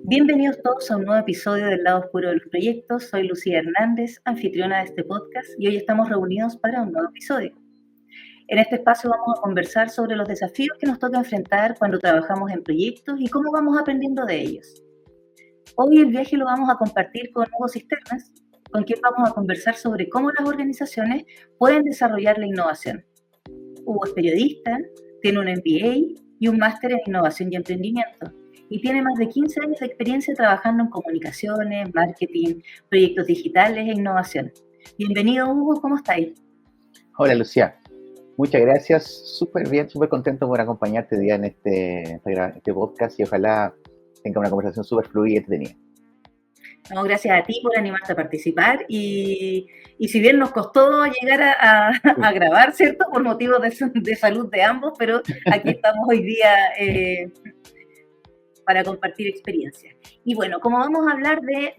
Bienvenidos todos a un nuevo episodio del lado oscuro de los proyectos. Soy Lucía Hernández, anfitriona de este podcast, y hoy estamos reunidos para un nuevo episodio. En este espacio vamos a conversar sobre los desafíos que nos toca enfrentar cuando trabajamos en proyectos y cómo vamos aprendiendo de ellos. Hoy el viaje lo vamos a compartir con Hugo Cisternas, con quien vamos a conversar sobre cómo las organizaciones pueden desarrollar la innovación. Hugo es periodista, tiene un MBA y un máster en innovación y emprendimiento, y tiene más de 15 años de experiencia trabajando en comunicaciones, marketing, proyectos digitales e innovación. Bienvenido, Hugo, ¿cómo estáis? Hola Lucía, muchas gracias, súper bien, súper contento por acompañarte hoy día en este podcast y ojalá tenga una conversación súper fluida y entretenida. No, gracias a ti por animarte a participar y si bien nos costó llegar a grabar, ¿cierto? Por motivos de salud de ambos, pero aquí estamos hoy día para compartir experiencias. Y bueno, como vamos a hablar de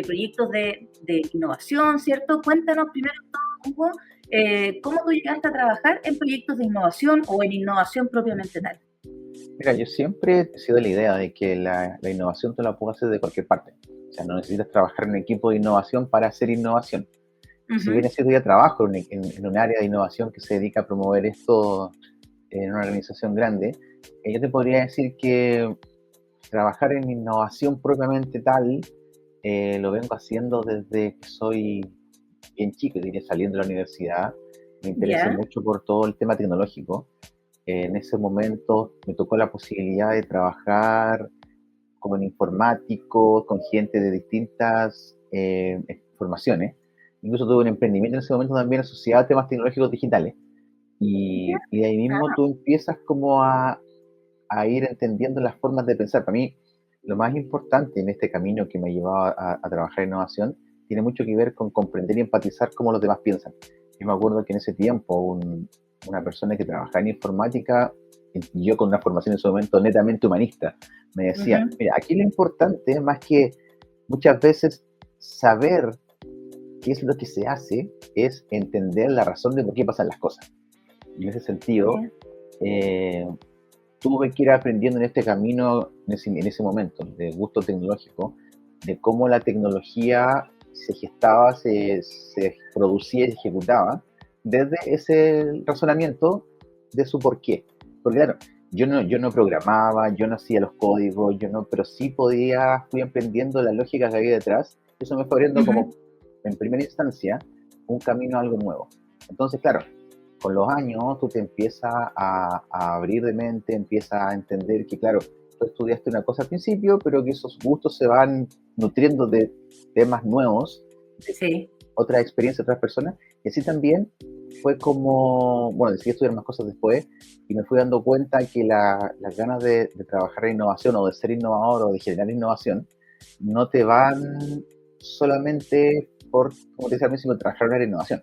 proyectos de innovación, ¿cierto? Cuéntanos primero todo, Hugo, ¿cómo tú llegaste a trabajar en proyectos de innovación o en innovación propiamente tal? Mira, yo siempre he sido de la idea de que la innovación tú la puedes hacer de cualquier parte. O sea, no necesitas trabajar en un equipo de innovación para hacer innovación. Si bien es cierto, yo trabajo en un área de innovación que se dedica a promover esto en una organización grande, yo te podría decir que trabajar en innovación propiamente tal, lo vengo haciendo desde que soy bien chico, diría saliendo de la universidad. Me interesé Ya, mucho por todo el tema tecnológico. En ese momento me tocó la posibilidad de trabajar como en informático, con gente de distintas formaciones. Incluso tuve un emprendimiento en ese momento también asociado a temas tecnológicos digitales. ya, Y de ahí mismo tú empiezas como a ir entendiendo las formas de pensar. Para mí, lo más importante en este camino que me ha llevado a trabajar en innovación tiene mucho que ver con comprender y empatizar cómo los demás piensan. Yo me acuerdo que en ese tiempo una persona que trabajaba en informática, y yo con una formación en su momento netamente humanista, me decía, mira, aquí lo importante, más que muchas veces saber qué es lo que se hace, es entender la razón de por qué pasan las cosas. Y en ese sentido, ya, eh, tuve que ir aprendiendo en este camino, en ese momento, de gusto tecnológico, de cómo la tecnología se gestaba, se producía y se ejecutaba, desde ese razonamiento de su porqué. Porque claro, yo no programaba, yo no hacía los códigos, pero sí fui aprendiendo la lógica que había detrás. Eso me fue abriendo como, en primera instancia, un camino a algo nuevo. Entonces, claro, con los años tú te empiezas a abrir de mente, empiezas a entender que, claro, tú estudiaste una cosa al principio, pero que esos gustos se van nutriendo de temas nuevos, de sí, otras experiencias de otras personas, y así también fue como, bueno, decidí estudiar más cosas después, y me fui dando cuenta que las ganas de trabajar en innovación, o de ser innovador, o de generar innovación, no te van solamente por, como te decía al principio, trabajar en la innovación.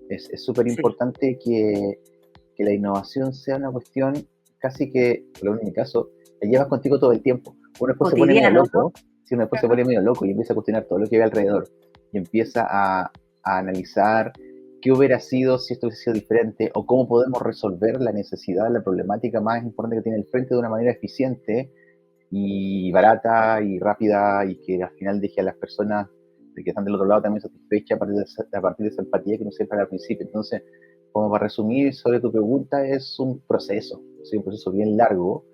Es súper sí, importante que la innovación sea una cuestión casi que, por lo menos en mi caso, la llevas contigo todo el tiempo. Uno después se pone medio cotidiano, ¿no? loco, si uno después se pone medio loco y empieza a cuestionar todo lo que ve alrededor y empieza a analizar qué hubiera sido si esto hubiese sido diferente, o cómo podemos resolver la necesidad, la problemática más importante que tiene el frente de una manera eficiente y barata y rápida, y que al final deje a las personas de que están del otro lado también satisfechas a partir de esa empatía que no siempre al principio. Entonces, como para resumir sobre tu pregunta, es un proceso, es un proceso bien largo,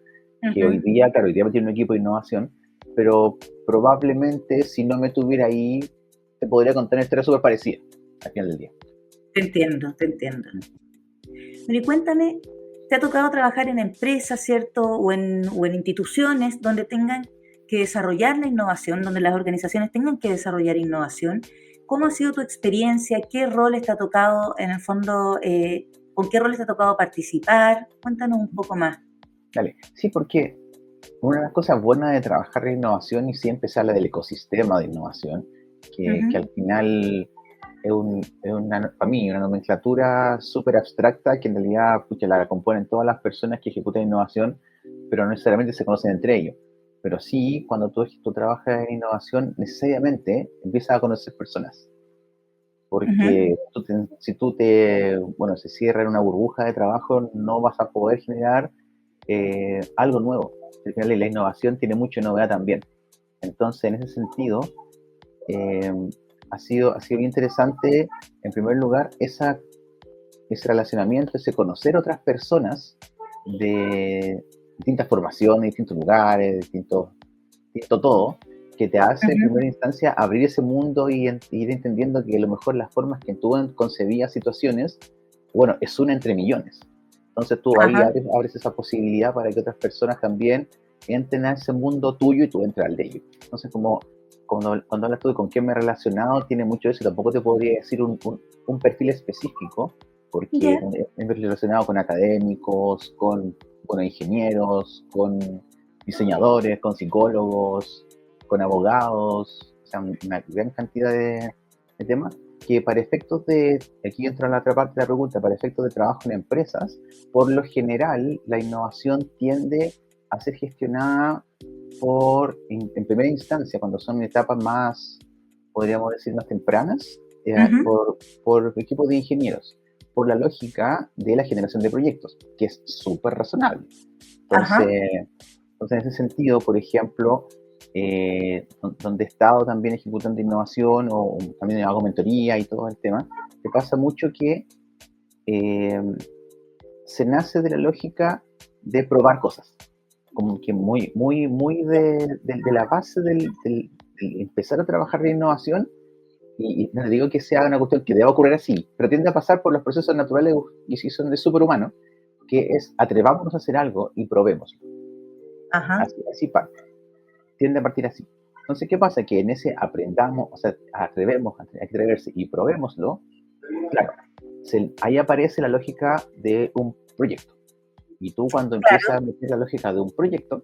que hoy día, claro, hoy día me tiene un equipo de innovación, pero probablemente si no me tuviera ahí, te podría contar una historia súper parecida al final del día. Te entiendo, te entiendo. Pero y cuéntame, ¿te ha tocado trabajar en empresas, cierto, o en instituciones donde tengan que desarrollar la innovación, donde las organizaciones tengan que desarrollar innovación? ¿Cómo ha sido tu experiencia? ¿Qué roles te ha tocado, en el fondo, con qué roles te ha tocado participar? Cuéntanos un poco más. Dale, sí, porque una de las cosas buenas de trabajar en innovación, y siempre se habla del ecosistema de innovación, que Ujú. al final para mí, una nomenclatura súper abstracta que en realidad la componen todas las personas que ejecutan innovación, pero no necesariamente se conocen entre ellos. Pero sí, cuando tú trabajas en innovación, necesariamente empiezas a conocer personas. Ujú. Porque si bueno, se cierra en una burbuja de trabajo, no vas a poder generar algo nuevo. Al final la innovación tiene mucha novedad también. Entonces, en ese sentido, eh, ha sido bien interesante, en primer lugar, ese relacionamiento, ese conocer otras personas de distintas formaciones, distintos lugares, distinto todo, que te hace en Ujú. primera instancia abrir ese mundo y ir entendiendo que a lo mejor las formas que tú concebías situaciones, bueno, es una entre millones. Entonces tú ahí Ajá. abres esa posibilidad para que otras personas también entren a ese mundo tuyo y tú entres al de ellos. Entonces, como cuando hablas tú de con quién me he relacionado, tiene mucho eso. Tampoco te podría decir un perfil específico, porque Ya. me he relacionado con académicos, con ingenieros, con diseñadores, con psicólogos, con abogados, o sea, una gran cantidad de temas que para efectos de, aquí entra la otra parte de la pregunta, para efectos de trabajo en empresas, por lo general la innovación tiende a ser gestionada en primera instancia, cuando son etapas más, podríamos decir, más tempranas, Ujú. por equipos de ingenieros, por la lógica de la generación de proyectos, que es súper razonable. Ajá. Entonces, en ese sentido, por ejemplo, donde he estado también ejecutando innovación o también hago mentoría y todo el tema, te pasa mucho que eh, se nace de la lógica de probar cosas, como que muy de la base del empezar a trabajar en innovación, y no digo que sea una cuestión que deba ocurrir así, pero tiende a pasar por los procesos naturales y si son de superhumano, que es atrevámonos a hacer algo y probémoslo. Ajá. Así parte, tiende a partir así. Entonces, ¿qué pasa? Que en ese aprendamos, o sea, atrevemos, atreverse y probémoslo, claro, ahí aparece la lógica de un proyecto. Y tú cuando empiezas Claro. a meter la lógica de un proyecto,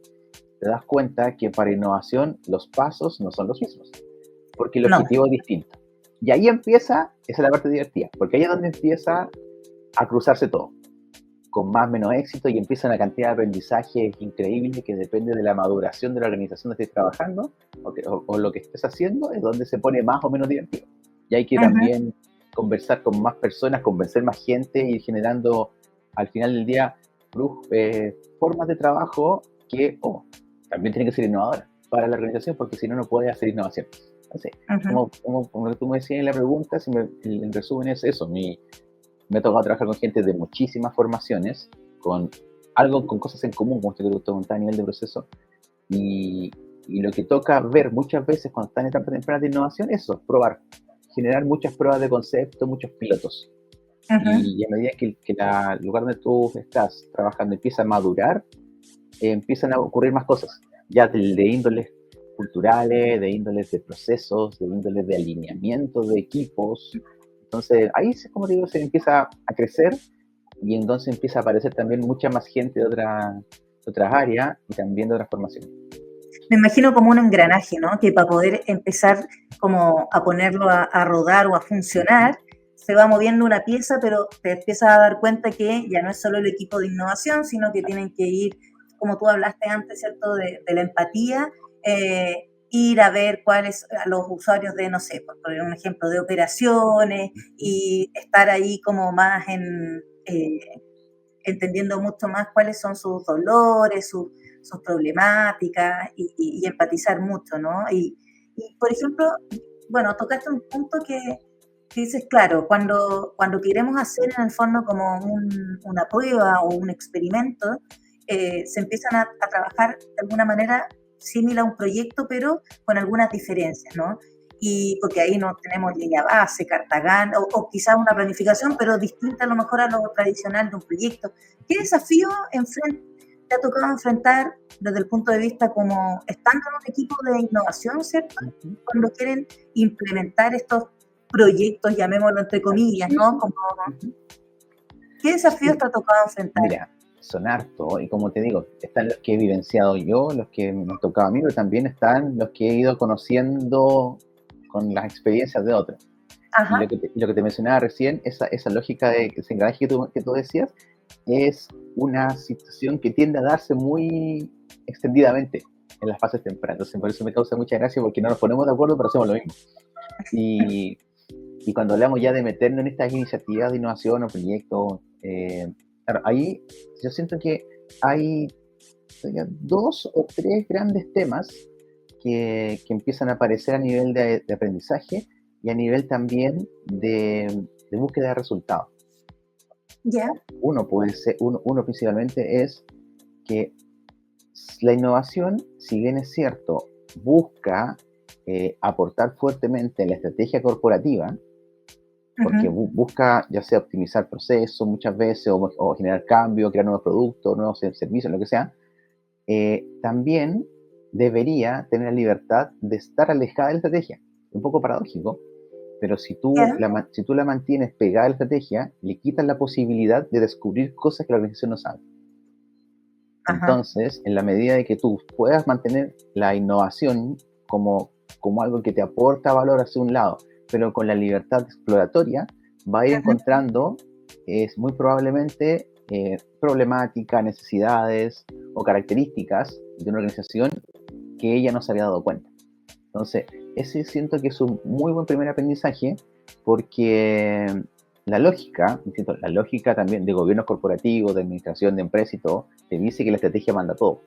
te das cuenta que para innovación los pasos no son los mismos, porque el No. objetivo es distinto. Y ahí empieza, esa es la parte divertida, porque ahí es donde empieza a cruzarse todo, con más o menos éxito, y empieza una cantidad de aprendizaje increíble que depende de la maduración de la organización donde estés trabajando o lo que estés haciendo, es donde se pone más o menos divertido. Y hay que Ujú. también conversar con más personas, convencer más gente y ir generando al final del día formas de trabajo que también tienen que ser innovadoras para la organización, porque si no, no puede hacer innovación. Entonces, Ujú. como tú me decías en la pregunta, en resumen es eso, me ha tocado trabajar con gente de muchísimas formaciones, con cosas en común, como usted comentaba a nivel de proceso, y, y lo que toca ver muchas veces cuando están en etapas tempranas de innovación es eso, probar, generar muchas pruebas de concepto, muchos pilotos. Ujú. Y a medida que el lugar donde tú estás trabajando empieza a madurar, empiezan a ocurrir más cosas, ya de índoles culturales, de índoles de procesos, de índoles de alineamiento de equipos. Entonces ahí, como digo, se empieza a crecer y entonces empieza a aparecer también mucha más gente de otras áreas y también de otras formaciones. Me imagino como un engranaje, ¿no? Que para poder empezar como a ponerlo a rodar o a funcionar, se va moviendo una pieza, pero te empiezas a dar cuenta que ya no es solo el equipo de innovación, sino que tienen que ir, como tú hablaste antes, ¿cierto? De la empatía, ir a ver cuáles a los usuarios de, no sé, por poner un ejemplo, de operaciones y estar ahí como más entendiendo mucho más cuáles son sus dolores, sus problemáticas y empatizar mucho, ¿no? Por ejemplo, bueno, tocaste un punto que dices, claro, cuando queremos hacer en el fondo como una prueba o un experimento, se empiezan a trabajar de alguna manera similar a un proyecto, pero con algunas diferencias, ¿no? Y porque ahí no tenemos línea base, Cartagán, o quizás una planificación, pero distinta a lo mejor a lo tradicional de un proyecto. ¿Qué desafío te ha tocado enfrentar desde el punto de vista como estando en un equipo de innovación, ¿cierto? Ujú. Cuando quieren implementar estos proyectos, llamémoslo entre comillas, Sí, ¿no? sí. Como, Ujú. ¿qué desafíos Sí, te ha tocado enfrentar? mira, son harto, y como te digo, están los que he vivenciado yo, los que me han tocado a mí, pero también están los que he ido conociendo con las experiencias de otros. Y Ajá. lo que te mencionaba recién, esa lógica de ese engranaje que tú decías, es una situación que tiende a darse muy extendidamente en las fases tempranas. Entonces, por eso me causa mucha gracia, porque no nos ponemos de acuerdo, pero hacemos lo mismo. Y, y cuando hablamos ya de meternos en estas iniciativas de innovación o proyectos, claro, ahí yo siento que hay dos o tres grandes temas que empiezan a aparecer a nivel de aprendizaje y a nivel también de búsqueda de resultados. Ya. Uno principalmente es que la innovación, si bien es cierto, busca aportar fuertemente en la estrategia corporativa, porque busca ya sea optimizar procesos muchas veces o generar cambio, crear nuevos productos, nuevos servicios, lo que sea, también debería tener la libertad de estar alejada de la estrategia. Un poco paradójico, pero si tú la mantienes pegada a la estrategia, le quitas la posibilidad de descubrir cosas que la organización no sabe. Entonces, en la medida de que tú puedas mantener la innovación como algo que te aporta valor hacia un lado, pero con la libertad exploratoria, va a ir encontrando, muy probablemente, problemáticas, necesidades o características de una organización que ella no se había dado cuenta. Entonces, ese siento que es un muy buen primer aprendizaje, porque la lógica también de gobiernos corporativos, de administración de empresas y todo, te dice que la estrategia manda todo.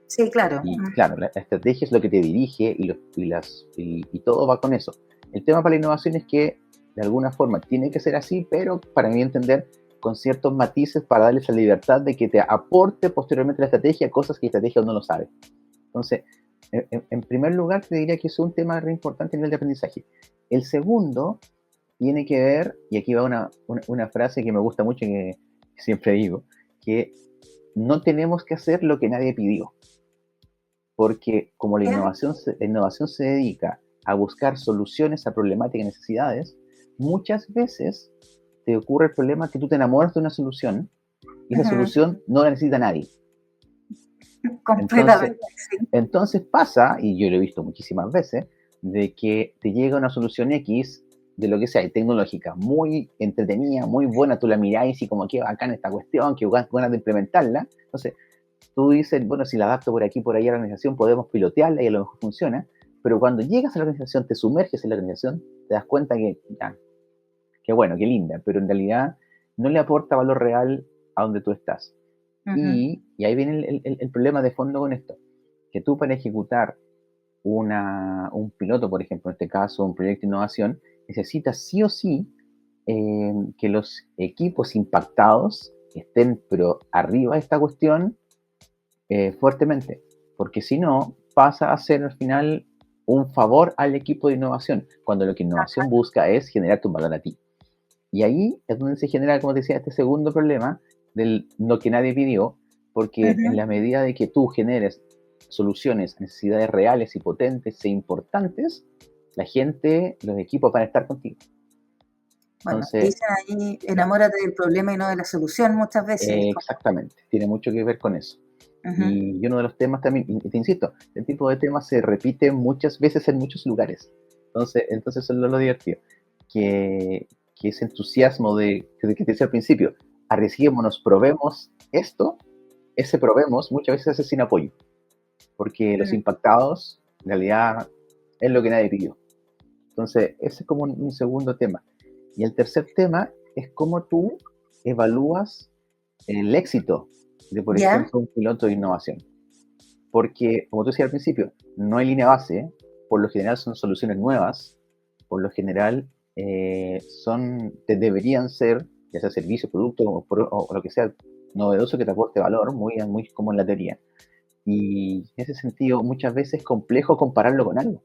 Sí, claro. Y claro, la estrategia es lo que te dirige y todo va con eso. El tema para la innovación es que de alguna forma tiene que ser así, pero para mí entender con ciertos matices para darle esa libertad de que te aporte posteriormente la estrategia cosas que la estrategia no lo sabe. Entonces, en primer lugar, te diría que es un tema re importante a nivel de aprendizaje. El segundo tiene que ver, y aquí va una frase que me gusta mucho y que siempre digo, que no tenemos que hacer lo que nadie pidió. Porque como la innovación se dedica a buscar soluciones a problemáticas y necesidades, muchas veces te ocurre el problema que tú te enamoras de una solución y esa solución no la necesita nadie. Entonces pasa, y yo lo he visto muchísimas veces, de que te llega una solución X de lo que sea, tecnológica, muy entretenida, muy buena, tú la miráis y como que bacán esta cuestión, que ganas de implementarla. Entonces, tú dices, bueno, si la adapto por aquí, por allá a la organización, podemos pilotearla y a lo mejor funciona, pero cuando llegas a la organización, te sumerges en la organización, te das cuenta que, ya, qué bueno, qué linda, pero en realidad no le aporta valor real a donde tú estás. Y ahí viene el problema de fondo con esto, que tú para ejecutar un piloto, por ejemplo, en este caso, un proyecto de innovación, necesitas sí o sí que los equipos impactados estén pero arriba de esta cuestión fuertemente, porque si no, pasa a ser al final un favor al equipo de innovación, cuando lo que innovación busca es generar tu valor a ti. Y ahí es donde se genera, como te decía, este segundo problema del lo que nadie pidió, porque en la medida de que tú generes soluciones a necesidades reales y potentes e importantes, la gente, los equipos van a estar contigo. Bueno, Entonces, dicen ahí, enamórate del problema y no de la solución muchas veces. exactamente, tiene mucho que ver con eso. Y uno de los temas también, y te insisto, el tipo de temas se repite muchas veces en muchos lugares. Entonces eso es lo divertido. Que ese entusiasmo que te decía al principio, arriesguémonos, probemos esto, ese probemos muchas veces se hace sin apoyo. Porque los impactados, en realidad, es lo que nadie pidió. Entonces, ese es como un segundo tema. Y el tercer tema es cómo tú evalúas el éxito de, por ejemplo, un piloto de innovación. Porque, como tú decías al principio, no hay línea base, por lo general son soluciones nuevas, por lo general deberían ser, ya sea servicio, producto o lo que sea novedoso que te aporte valor, muy como en la teoría. Y en ese sentido, muchas veces es complejo compararlo con algo.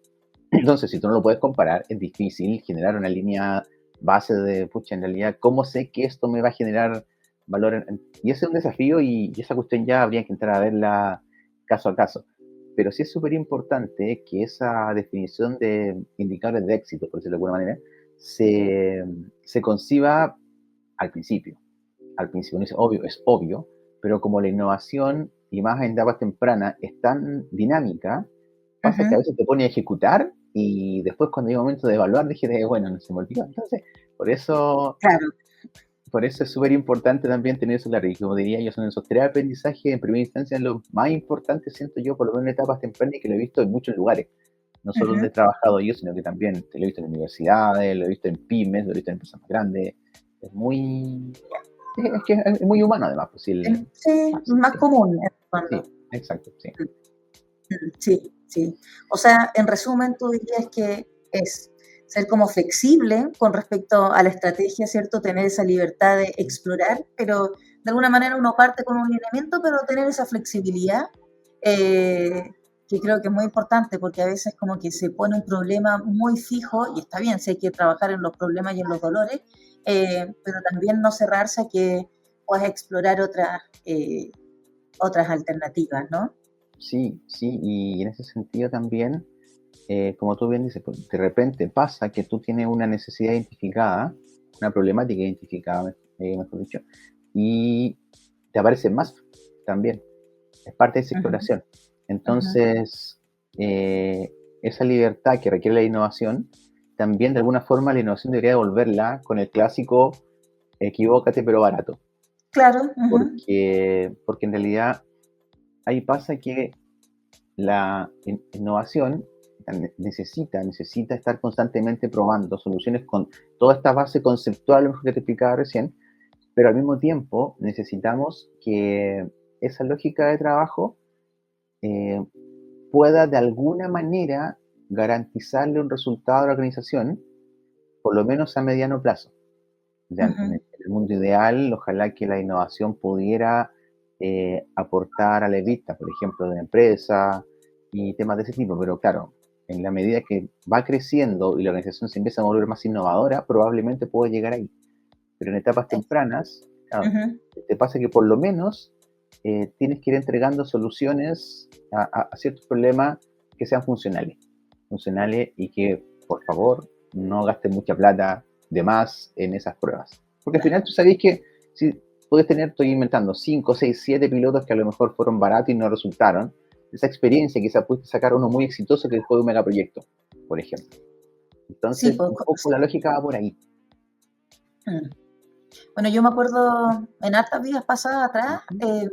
Entonces, si tú no lo puedes comparar, es difícil generar una línea base de, pucha, en realidad, ¿cómo sé que esto me va a generar valor? Y ese es un desafío y esa cuestión ya habría que entrar a verla caso a caso. Pero sí es súper importante que esa definición de indicadores de éxito, por decirlo de alguna manera, se conciba al principio. Al principio es obvio, pero como la innovación y más en etapas tempranas es tan dinámica, pasa que a veces te pone a ejecutar y después cuando llega el momento de evaluar dije, bueno, no se me olvidó. Entonces, por eso es súper importante también tener eso claro. Y como diría yo, son esos 3 aprendizajes en primera instancia los más importantes, siento yo, por lo menos en etapas tempranas y que lo he visto en muchos lugares. No solo donde he trabajado yo, sino que también lo he visto en universidades, lo he visto en pymes, lo he visto en empresas más grandes. Es muy... Es que es muy humano además. Pues, Sí, más común en el fondo. Sí, exacto, sí. Sí. sí. O sea, en resumen, tú dirías que es ser como flexible con respecto a la estrategia, ¿cierto? Tener esa libertad de explorar, pero de alguna manera uno parte con un lineamiento, pero tener esa flexibilidad, eh, que creo que es muy importante, porque a veces como que se pone un problema muy fijo, y está bien, si hay que trabajar en los problemas y en los dolores, pero también no cerrarse a que puedas explorar otras alternativas, ¿no? Sí, sí, y en ese sentido también, como tú bien dices, pues, de repente pasa que tú tienes una necesidad identificada, una problemática identificada, mejor dicho, y te aparecen más también. Es parte de esa Ujú, exploración. ujú. Entonces, eh, esa libertad que requiere la innovación, también de alguna forma la innovación debería devolverla con el clásico equivócate pero barato. Claro, ujú. Porque en realidad ahí pasa que la innovación necesita estar constantemente probando soluciones con toda esta base conceptual que te explicaba recién, pero al mismo tiempo necesitamos que esa lógica de trabajo eh, pueda de alguna manera garantizarle un resultado a la organización, por lo menos a mediano plazo. Ya, en Ujú. el mundo ideal, ojalá que la innovación pudiera aportar a la vista, por ejemplo, de la empresa y temas de ese tipo, pero claro, en la medida que va creciendo y la organización se empieza a volver más innovadora, probablemente pueda llegar ahí. Pero en etapas Eh, tempranas, claro, ujú. te pasa que por lo menos tienes que ir entregando soluciones a ciertos problemas que sean funcionales y que, por favor, no gasten mucha plata de más en esas pruebas. Porque al final tú sabes que si puedes tener, estoy inventando, 5, 6, 7 pilotos que a lo mejor fueron baratos y no resultaron, esa experiencia quizás pudiste sacar uno muy exitoso que fue un megaproyecto, por ejemplo. Sí, Entonces, pues, un poco la lógica va por ahí. mm. Bueno, yo me acuerdo en hartas vidas pasadas atrás, Ujú.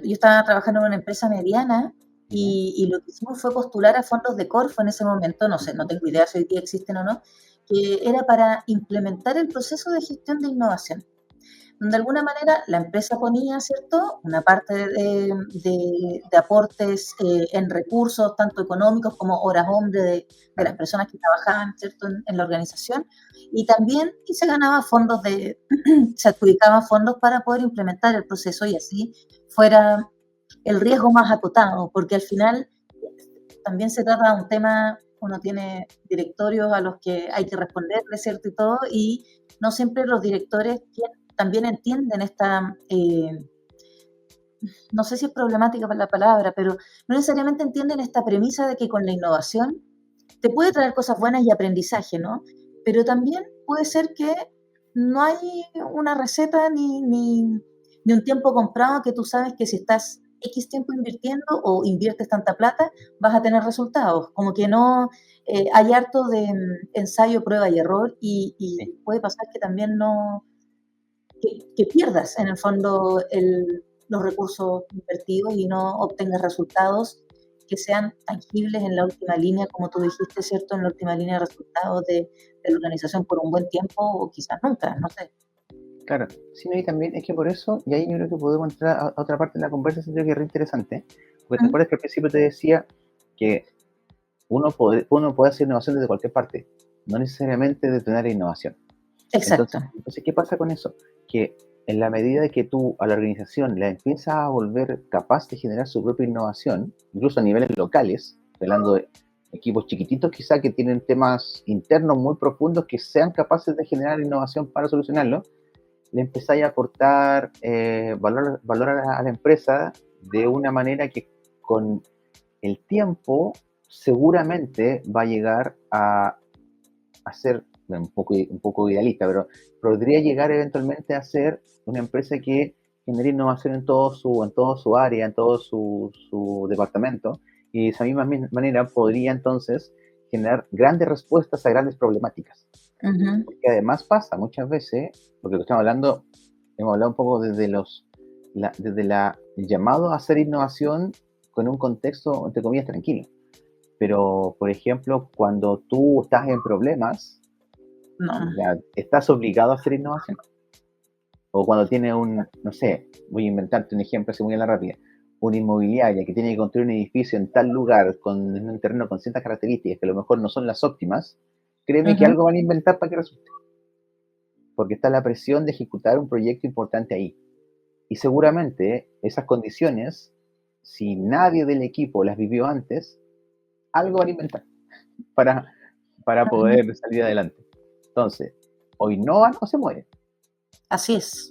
yo estaba trabajando en una empresa mediana ¿Ya? y lo que hicimos fue postular a fondos de Corfo en ese momento, no sé, no tengo idea si hoy día existen o no, que era para implementar el proceso de gestión de innovación. De alguna manera la empresa ponía, ¿cierto?, una parte de aportes en recursos, tanto económicos como horas hombre de las Claro. personas que trabajaban, ¿cierto?, en la organización, y también y se ganaba fondos se adjudicaban fondos para poder implementar el proceso y así fuera el riesgo más acotado, porque al final también se trata de un tema, uno tiene directorios a los que hay que responderle, ¿cierto? Y todo, y no siempre los directores también entienden esta, no sé si es problemática para la palabra, pero no necesariamente entienden esta premisa de que con la innovación te puede traer cosas buenas y aprendizaje, ¿no? Pero también puede ser que no hay una receta ni un tiempo comprado que tú sabes que si estás X tiempo invirtiendo o inviertes tanta plata, vas a tener resultados. Como que no, hay harto de ensayo, prueba y error y Sí. puede pasar que también no, que pierdas en el fondo los recursos invertidos y no obtengas resultados que sean tangibles en la última línea, como tú dijiste, ¿cierto? En la última línea de resultados de la organización por un buen tiempo o quizás nunca, no sé. Claro, sí, no, y también es que por eso, y ahí yo creo que podemos entrar a otra parte de la conversación, creo que es re interesante, porque te Mm, acuerdas que al principio te decía que uno puede hacer innovación desde cualquier parte, no necesariamente desde una área de innovación. exacto. Entonces, ¿qué pasa con eso? Que en la medida de que tú a la organización la empiezas a volver capaz de generar su propia innovación, incluso a niveles locales, hablando de equipos chiquititos quizá que tienen temas internos muy profundos que sean capaces de generar innovación para solucionarlo, le empezáis a aportar valor a la empresa de una manera que con el tiempo seguramente va a llegar a ser bueno, un poco idealista, pero podría llegar eventualmente a ser una empresa que genere innovación en todo su área, en todo su departamento, y de esa misma manera podría entonces generar grandes respuestas a grandes problemáticas. Ujú. Porque además pasa muchas veces, porque lo estamos hablando, hemos hablado un poco desde el llamado a hacer innovación con un contexto, entre comillas, tranquilo. Pero, por ejemplo, cuando tú estás en problemas, No. ya estás obligado a hacer innovación. O cuando tienes no sé, voy a inventarte un ejemplo así muy a la rápida, una inmobiliaria que tiene que construir un edificio en tal lugar, en un terreno con ciertas características que a lo mejor no son las óptimas, créeme que Ujú. algo van a inventar para que resulte, porque está la presión de ejecutar un proyecto importante ahí. Y seguramente esas condiciones, si nadie del equipo las vivió antes, algo van a inventar para, para Ujú. poder salir adelante. Entonces, o innovan o se mueren. Así es.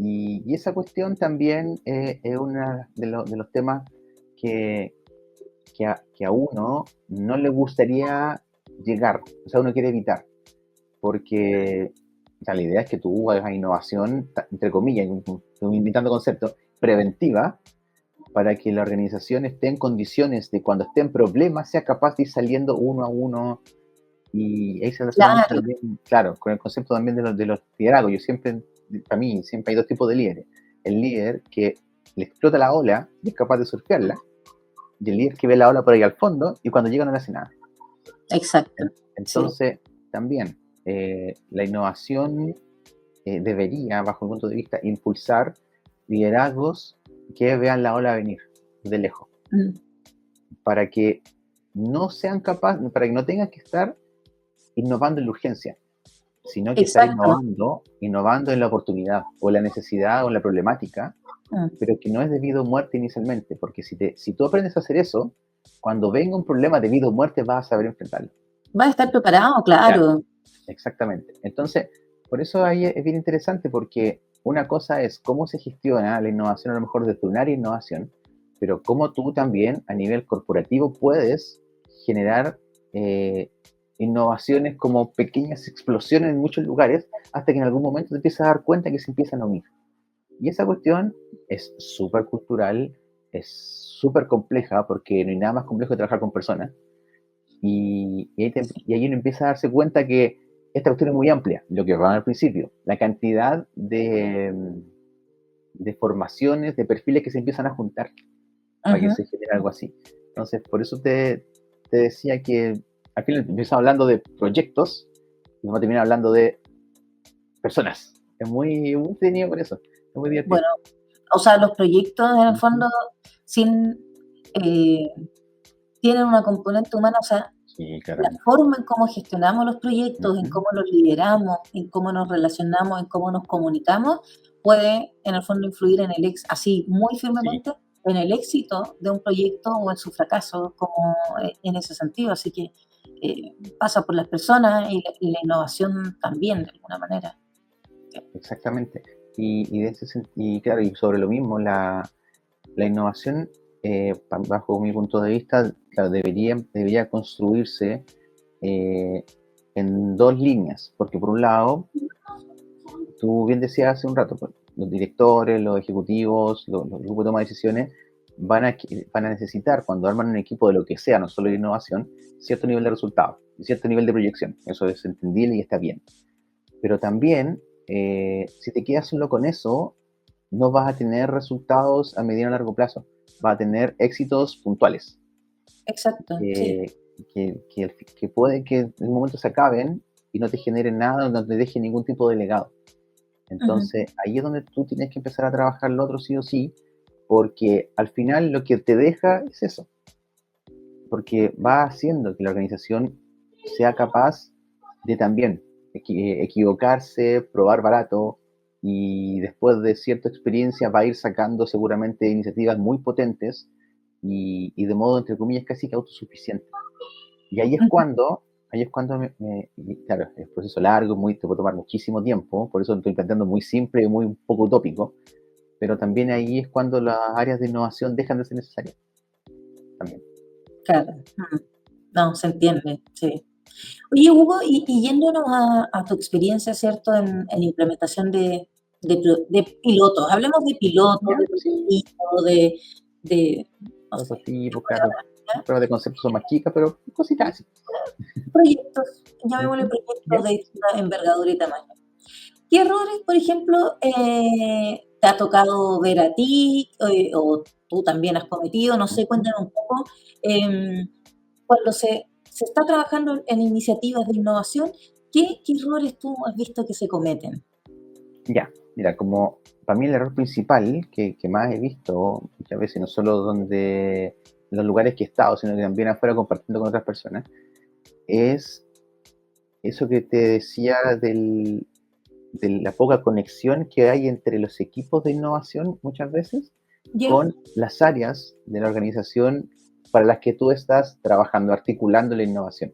Y esa cuestión también es uno de los temas que, que a uno no le gustaría llegar, o sea, uno quiere evitar, porque o sea, la idea es que tú hagas innovación, entre comillas, estoy inventando conceptos, preventiva, para que la organización esté en condiciones de cuando esté en problemas sea capaz de ir saliendo uno a uno. Y ahí se relaciona mucho Claro, también, claro, con el concepto también de los liderazgos. Yo siempre, para mí, siempre hay dos tipos de líderes. El líder que le explota la ola y es capaz de surfearla, y el líder que ve la ola por ahí al fondo y cuando llega no le hace nada. exacto. Sí. Entonces, también, la innovación debería, bajo mi punto de vista, impulsar liderazgos que vean la ola venir de lejos, Mm. para que no sean capaces, para que no tengan que estar innovando en la urgencia, sino que estar Exacto. innovando en la oportunidad, o la necesidad, o la problemática, Mm. pero que no es debido a muerte inicialmente, porque si tú aprendes a hacer eso, cuando venga un problema de vida o muerte vas a saber enfrentarlo. Va a estar preparado, Claro, claro. exactamente. Entonces, por eso ahí es bien interesante, porque una cosa es cómo se gestiona la innovación, a lo mejor desde un área de innovación, pero cómo tú también a nivel corporativo puedes generar eh, innovaciones como pequeñas explosiones en muchos lugares, hasta que en algún momento te empiezas a dar cuenta que se empiezan a unir. Y esa cuestión es súper cultural, es súper compleja, porque no hay nada más complejo que trabajar con personas. Y ahí uno empieza a darse cuenta que esta cuestión es muy amplia, lo que va al principio, la cantidad de formaciones, de perfiles que se empiezan a juntar para que Ujú. se genere algo así. Entonces, por eso te decía que al final empezamos hablando de proyectos y vamos a terminar hablando de personas. Es muy entretenido por eso, es muy divertido. Bueno, o sea, los proyectos en el Ujú. fondo sin, eh, tienen una componente humana, o sea, Sí, la claramente. forma en cómo gestionamos los proyectos, en Ujú. cómo los lideramos, en cómo nos relacionamos, en cómo nos comunicamos, puede en el fondo influir en así muy Sí, firmemente en el éxito de un proyecto o en su fracaso, como en ese sentido. Así que pasa por las personas y la innovación también, de alguna manera. Sí. exactamente. Y claro, y sobre lo mismo, la innovación, bajo mi punto de vista, claro, debería construirse eh, en dos líneas, porque por un lado, tú bien decías hace un rato, pues, los directores, los ejecutivos, los grupos de toma de decisiones van a necesitar, cuando arman un equipo de lo que sea, no solo de innovación, cierto nivel de resultados, cierto nivel de proyección. Eso es entendible y está bien. Pero también, si te quedas solo con eso, no vas a tener resultados a mediano o largo plazo. Vas a tener éxitos puntuales, Exacto, sí. que, que puede que en un momento se acaben y no te generen nada, no te dejen ningún tipo de legado. Ujú. Entonces, ahí es donde tú tienes que empezar a trabajar lo otro sí o sí, porque al final lo que te deja es eso, porque va haciendo que la organización sea capaz de también equivocarse, probar barato, y después de cierta experiencia va a ir sacando seguramente iniciativas muy potentes y de modo, entre comillas, casi que autosuficiente. Y Ujú. ahí es cuando y claro, es un proceso largo, te puede tomar muchísimo tiempo, por eso lo estoy planteando muy simple y muy un poco utópico, pero también ahí es cuando las áreas de innovación dejan de ser necesarias también. Claro. No, se entiende, sí. Oye, Hugo, y yéndonos a tu experiencia, ¿cierto?, en implementación de pilotos. Hablemos de pilotos, Ya, de sí, prototipos, de, no sé, prototipos, pruebas, claro, ¿ya? pruebas de conceptos son más chicas, pero cositas así. Proyectos, llamémosle Ujú. proyectos Ya. de distinta envergadura y tamaño. ¿Qué errores, por ejemplo, te ha tocado ver a ti, o tú también has cometido? No sé, Ujú. cuéntame un poco, cuando se está trabajando en iniciativas de innovación, ¿qué errores tú has visto que se cometen? Ya, mira, como para mí el error principal que más he visto muchas veces, no solo donde en los lugares que he estado, sino que también afuera compartiendo con otras personas, es eso que te decía de la poca conexión que hay entre los equipos de innovación muchas veces ¿Ya? con las áreas de la organización para las que tú estás trabajando, articulando la innovación.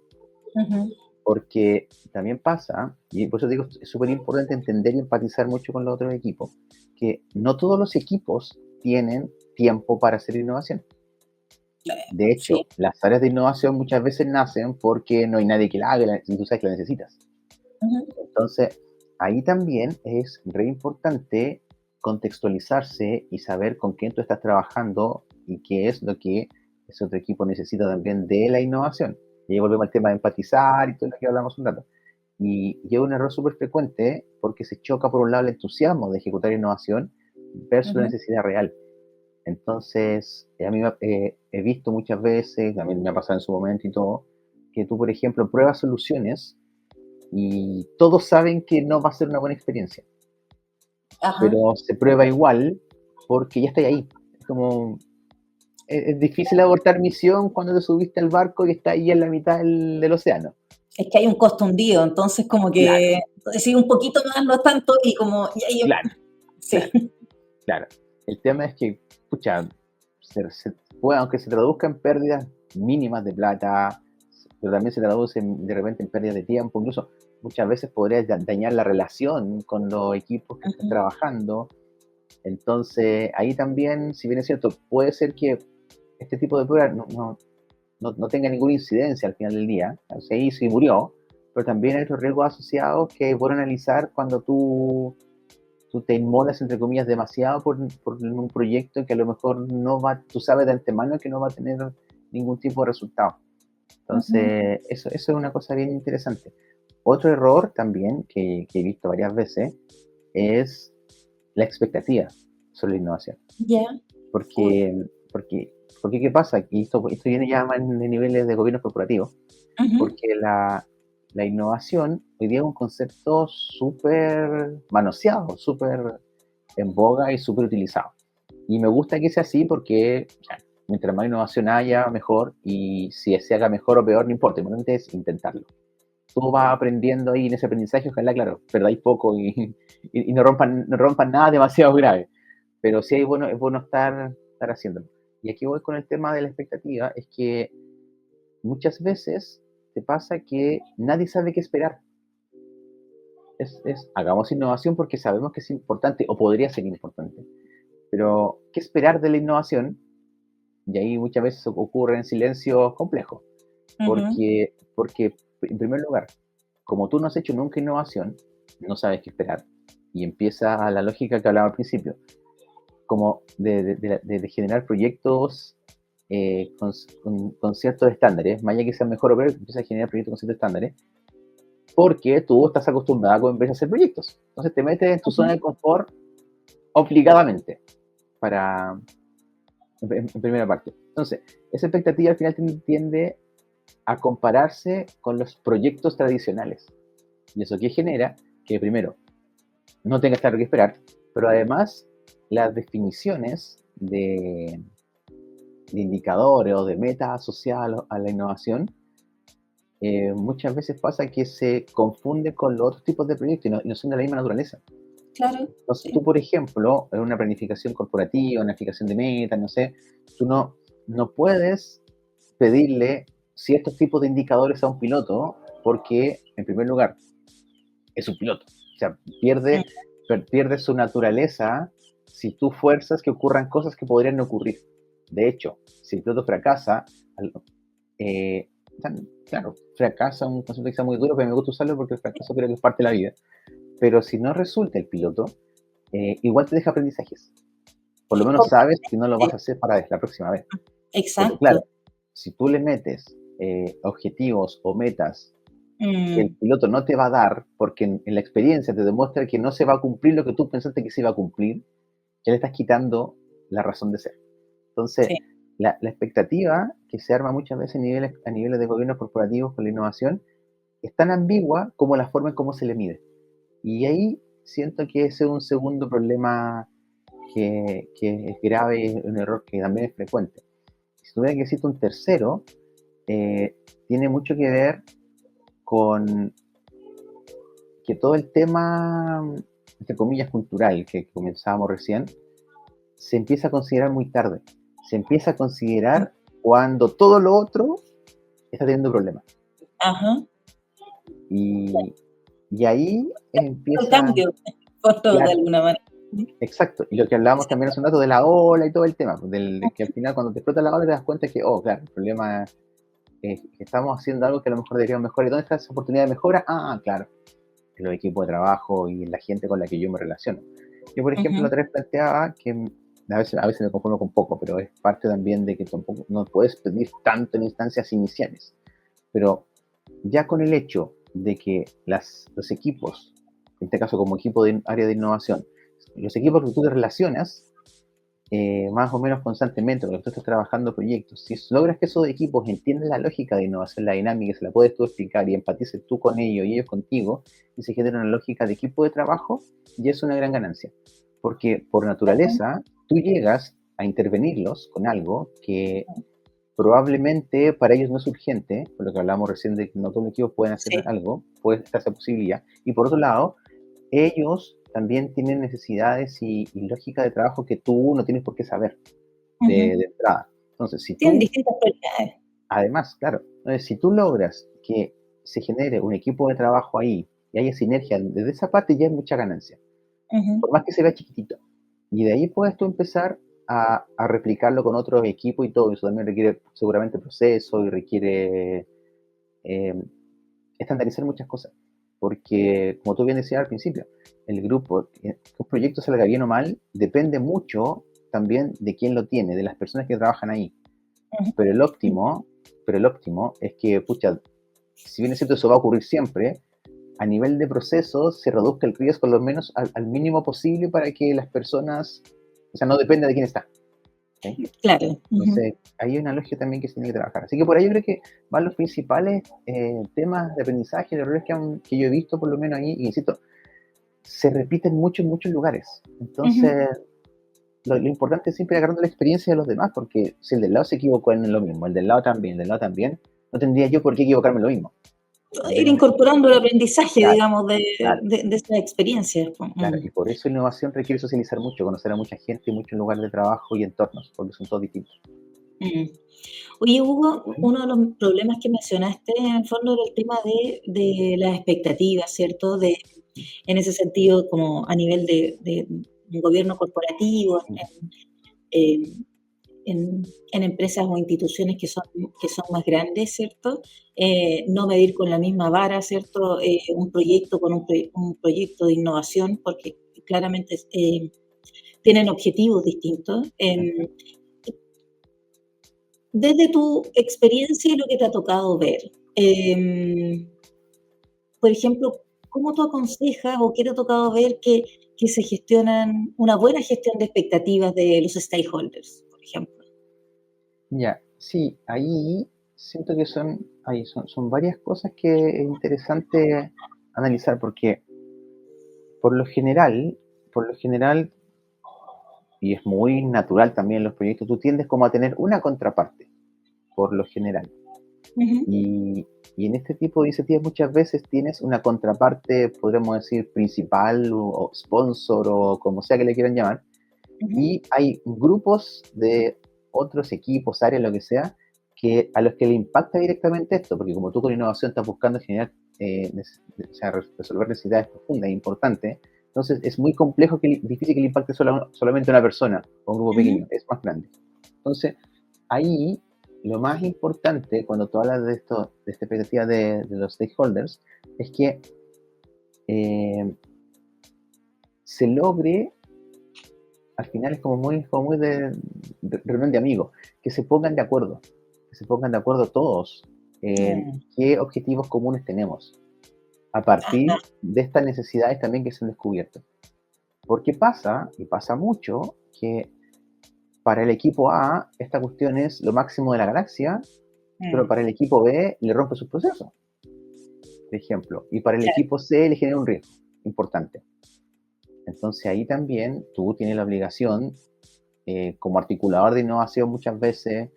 Ujú. Porque también pasa, y por eso digo, es súper importante entender y empatizar mucho con los otros equipos, que no todos los equipos tienen tiempo para hacer innovación. De Sí. hecho, las áreas de innovación muchas veces nacen porque no hay nadie que la haga y tú sabes que la necesitas. Ujú. Entonces, ahí también es re importante contextualizarse y saber con quién tú estás trabajando y qué es lo que ese otro equipo necesita también de la innovación. Y ahí volvemos al tema de empatizar y todo lo que hablamos un rato. Y es un error súper frecuente porque se choca por un lado el entusiasmo de ejecutar innovación versus la Ujú. necesidad real. Entonces, a mí he visto muchas veces, también me ha pasado en su momento y todo, que tú, por ejemplo, pruebas soluciones y todos saben que no va a ser una buena experiencia, Ajá. pero se prueba igual porque ya está ahí. Es como, es difícil abortar misión cuando te subiste al barco y está ahí en la mitad del océano. Es que hay un costo hundido, entonces como Claro, que sí, un poquito más, no tanto, y como, claro, sí. claro, claro. El tema es que, pucha, aunque se traduzca en pérdidas mínimas de plata, pero también se traduce de repente en pérdidas de tiempo, incluso muchas veces podría dañar la relación con los equipos que están Ujú. trabajando. Entonces, ahí también, si bien es cierto, puede ser que este tipo de pruebas no tenga ninguna incidencia al final del día, se hizo y murió, pero también hay otros riesgos asociados que es bueno analizar cuando tú te inmolas, entre comillas, demasiado por un proyecto que a lo mejor no va, tú sabes de antemano que no va a tener ningún tipo de resultado. Ujú. Entonces, eso es una cosa bien interesante. Otro error también que he visto varias veces es la expectativa sobre la innovación. Ya. Uy. Porque, porque, porque ¿qué pasa? Y esto viene ya más en niveles de gobiernos corporativos, Ujú. porque la innovación hoy día es un concepto súper manoseado, súper en boga y súper utilizado. Y me gusta que sea así porque mientras más innovación haya, mejor, y si se haga mejor o peor, no importa, lo importante es intentarlo. Tú vas aprendiendo ahí en ese aprendizaje, ojalá, claro, perdáis poco y no rompan nada demasiado grave, pero sí es bueno estar haciéndolo. Y aquí voy con el tema de la expectativa, es que muchas veces te pasa que nadie sabe qué esperar. Hagamos innovación porque sabemos que es importante o podría ser importante, pero ¿qué esperar de la innovación? Y ahí muchas veces ocurre en silencio complejo, Ujú. porque en primer lugar, como tú no has hecho nunca innovación, no sabes qué esperar. Y empieza la lógica que hablaba al principio, como de generar proyectos con ciertos estándares, más allá que sean mejor o peor, empieza a generar proyectos con ciertos estándares, porque tú estás acostumbrado a empezar a hacer proyectos. Entonces te metes en tu zona Ujú. de confort obligadamente, para, en primera parte. Entonces, esa expectativa al final tiende a compararse con los proyectos tradicionales. Y eso que genera que primero no tengas claro qué esperar, pero además las definiciones de indicadores o de metas asociadas a la innovación, muchas veces pasa que se confunde con los otros tipos de proyectos y no son de la misma naturaleza. Claro, Entonces, sí. tú, por ejemplo, en una planificación corporativa, una fijación de metas, no sé, tú no puedes pedirle ciertos tipos de indicadores a un piloto porque, en primer lugar, es un piloto. O sea, Mm. pierde su naturaleza si tú fuerzas que ocurran cosas que podrían no ocurrir. De hecho, si el piloto fracasa, eh, claro, fracasa un concepto que sea muy duro, pero me gusta usarlo porque el fracaso creo que es parte de la vida. Pero si no resulta el piloto, igual te deja aprendizajes. Por lo menos sabes que no lo vas Completamente. a hacer para la próxima vez. Pero Exacto. claro, si tú le metes objetivos o metas que el Mm. piloto no te va a dar, porque en la experiencia te demuestra que no se va a cumplir lo que tú pensaste que se iba a cumplir, ya le estás quitando la razón de ser. Entonces, Sí. la expectativa que se arma muchas veces a niveles de gobiernos corporativos con la innovación es tan ambigua como la forma en cómo se le mide. Y ahí siento que ese es un segundo problema que es grave, es un error que también es frecuente. Si tuviera que decir un tercero, tiene mucho que ver con que todo el tema, entre comillas, cultural que comenzábamos recién, se empieza a considerar muy tarde. Se empieza a considerar cuando todo lo otro está teniendo problemas. Ajá. Y ahí El empieza... cambio, por todo, Claro, de alguna manera. exacto. Y lo que hablábamos también hace un rato de la ola y todo el tema, pues, de que al final cuando te explota la ola te das cuenta que, oh, claro, el problema es que estamos haciendo algo que a lo mejor deberíamos mejorar. ¿Y dónde está esa oportunidad de mejora? Ah, claro, en los equipos de trabajo y en la gente con la que yo me relaciono. Yo, por ejemplo, la otra vez planteaba que a veces me conformo con poco, pero es parte también de que tampoco no puedes pedir tanto en instancias iniciales. Pero ya con el hecho de que los equipos, en este caso como equipo de área de innovación, los equipos que tú te relacionas más o menos constantemente, porque tú estás trabajando proyectos, si logras que esos equipos entiendan la lógica de innovación, la dinámica, se la puedes tú explicar y empatices tú con ellos y ellos contigo, y se genera una lógica de equipo de trabajo, ya es una gran ganancia. Porque por naturaleza, tú llegas a intervenirlos con algo que probablemente para ellos no es urgente, por lo que hablamos recién de que no todos los equipos pueden hacer algo, puede estar esa posibilidad, y por otro lado, ellos también tienen necesidades y lógica de trabajo que tú no tienes por qué saber de entrada. Entonces, si Tienen tú, distintas prioridades. además, claro, entonces, si tú logras que se genere un equipo de trabajo ahí y haya sinergia, desde esa parte ya es mucha ganancia, por más que se vea chiquitito. Y de ahí puedes tú empezar a replicarlo con otros equipos y todo. Eso también requiere seguramente proceso y requiere estandarizar muchas cosas. Porque, como tú bien decías al principio, el grupo, que un proyecto salga bien o mal, depende mucho también de quién lo tiene, de las personas que trabajan ahí. Pero el óptimo es que, pucha, si bien es cierto, eso va a ocurrir siempre, a nivel de proceso se reduzca el riesgo lo menos al mínimo posible para que las personas, o sea, no dependa de quién está. ¿Sí? Claro. Entonces, hay una lógica también que se tiene que trabajar. Así que por ahí yo creo que van los principales temas de aprendizaje, de errores que yo he visto por lo menos ahí, y insisto, se repiten mucho en muchos lugares. Entonces, lo importante es siempre agarrando la experiencia de los demás, porque si el del lado se equivocó en lo mismo, el del lado también, no tendría yo por qué equivocarme en lo mismo. Ir incorporando el aprendizaje, claro, digamos, de esas experiencias. Claro, y por eso la innovación requiere socializar mucho, conocer a mucha gente, muchos lugares de trabajo y entornos, porque son todos distintos. Oye, Hugo, uno de los problemas que mencionaste en el fondo era el tema de las expectativas, ¿cierto? En ese sentido, como a nivel de un gobierno corporativo, en empresas o instituciones que son más grandes, ¿cierto? No medir con la misma vara, ¿cierto? Un proyecto con un proyecto de innovación, porque claramente tienen objetivos distintos. Desde tu experiencia y lo que te ha tocado ver, por ejemplo, ¿cómo tú aconsejas o qué te ha tocado ver que se gestionan una buena gestión de expectativas de los stakeholders, por ejemplo? Ya, sí, ahí siento que son varias cosas que es interesante analizar, porque por lo general, y es muy natural también en los proyectos, tú tiendes como a tener una contraparte, por lo general. Y en este tipo de iniciativas muchas veces tienes una contraparte, podríamos decir, principal o sponsor o como sea que le quieran llamar, y hay grupos de otros equipos, áreas, lo que sea, a los que le impacta directamente esto, porque como tú con innovación estás buscando generar, resolver necesidades profundas e importantes, entonces es muy complejo, difícil que le impacte solamente a una persona o un grupo pequeño, es más grande. Entonces, ahí lo más importante cuando tú hablas de esta expectativa de los stakeholders es que se logre, al final es como muy de reunión de amigos, que se pongan de acuerdo todos en qué objetivos comunes tenemos a partir de estas necesidades también que se han descubierto. Porque pasa, y pasa mucho, que para el equipo A esta cuestión es lo máximo de la galaxia, pero para el equipo B le rompe sus procesos, por ejemplo, y para el equipo C le genera un riesgo importante. Entonces ahí también tú tienes la obligación, como articulador de innovación muchas veces,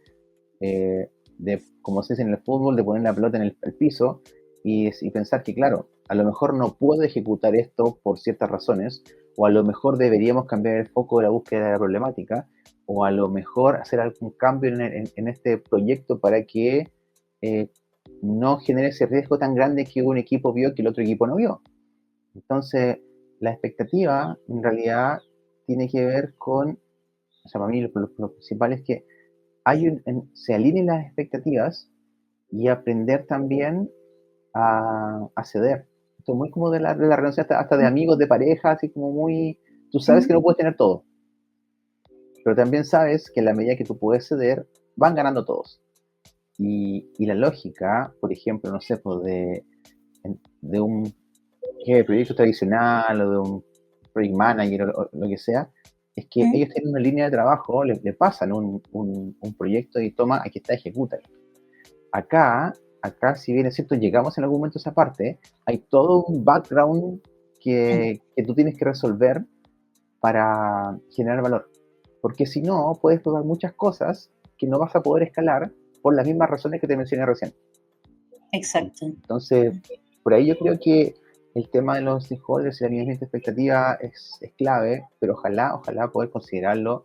de, como se dice en el fútbol, de poner la pelota en el piso y pensar que, claro, a lo mejor no puedo ejecutar esto por ciertas razones, o a lo mejor deberíamos cambiar el foco de la búsqueda de la problemática, o a lo mejor hacer algún cambio en este proyecto para que eh, no genere ese riesgo tan grande que un equipo vio que el otro equipo no vio. Entonces, la expectativa en realidad tiene que ver con, o sea, para mí lo principal es que se alineen las expectativas y aprender también a ceder. Esto es muy como de la relación hasta de amigos, de pareja, así como muy, tú sabes que no puedes tener todo, pero también sabes que en la medida que tú puedes ceder, van ganando todos. Y la lógica, por ejemplo, no sé, pues de un jefe de proyecto tradicional o de un project manager o lo que sea, es que ellos tienen una línea de trabajo, le pasan un proyecto y toma, aquí está, ejecuta. Acá, si bien es cierto, llegamos en algún momento a esa parte, hay todo un background que tú tienes que resolver para generar valor. Porque si no, puedes probar muchas cosas que no vas a poder escalar por las mismas razones que te mencioné recién. Exacto. Entonces, por ahí yo creo que el tema de los stakeholders y la alineamiento de expectativa es clave, pero ojalá poder considerarlo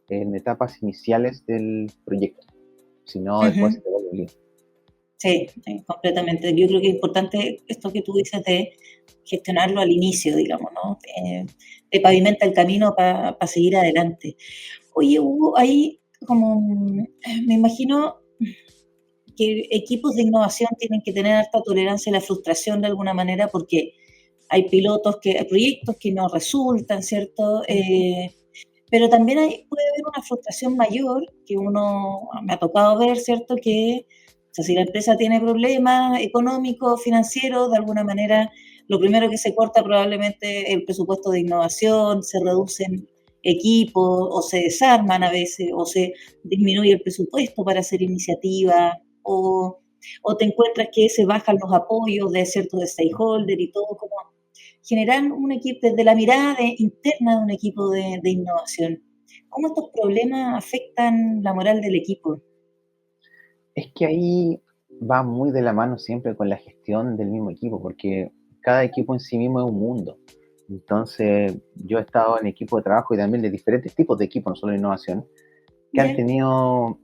en etapas iniciales del proyecto. Si no, después se te vuelve un lío. Sí, completamente. Yo creo que es importante esto que tú dices de gestionarlo al inicio, digamos, ¿no? Te pavimenta el camino para seguir adelante. Oye, Hugo, ahí como me imagino que equipos de innovación tienen que tener alta tolerancia a la frustración de alguna manera porque hay hay proyectos que no resultan, ¿cierto? Pero también puede haber una frustración mayor que me ha tocado ver, ¿cierto? Que, o sea, si la empresa tiene problemas económicos, financieros, de alguna manera, lo primero que se corta probablemente es el presupuesto de innovación, se reducen equipos o se desarman a veces o se disminuye el presupuesto para hacer iniciativas o, o te encuentras que se bajan los apoyos de ciertos stakeholders y todo como generar un equipo, desde la mirada interna de un equipo de innovación. ¿Cómo estos problemas afectan la moral del equipo? Es que ahí va muy de la mano siempre con la gestión del mismo equipo, porque cada equipo en sí mismo es un mundo. Entonces, yo he estado en equipos de trabajo y también de diferentes tipos de equipos, no solo de innovación, que han ¿Ya? tenido,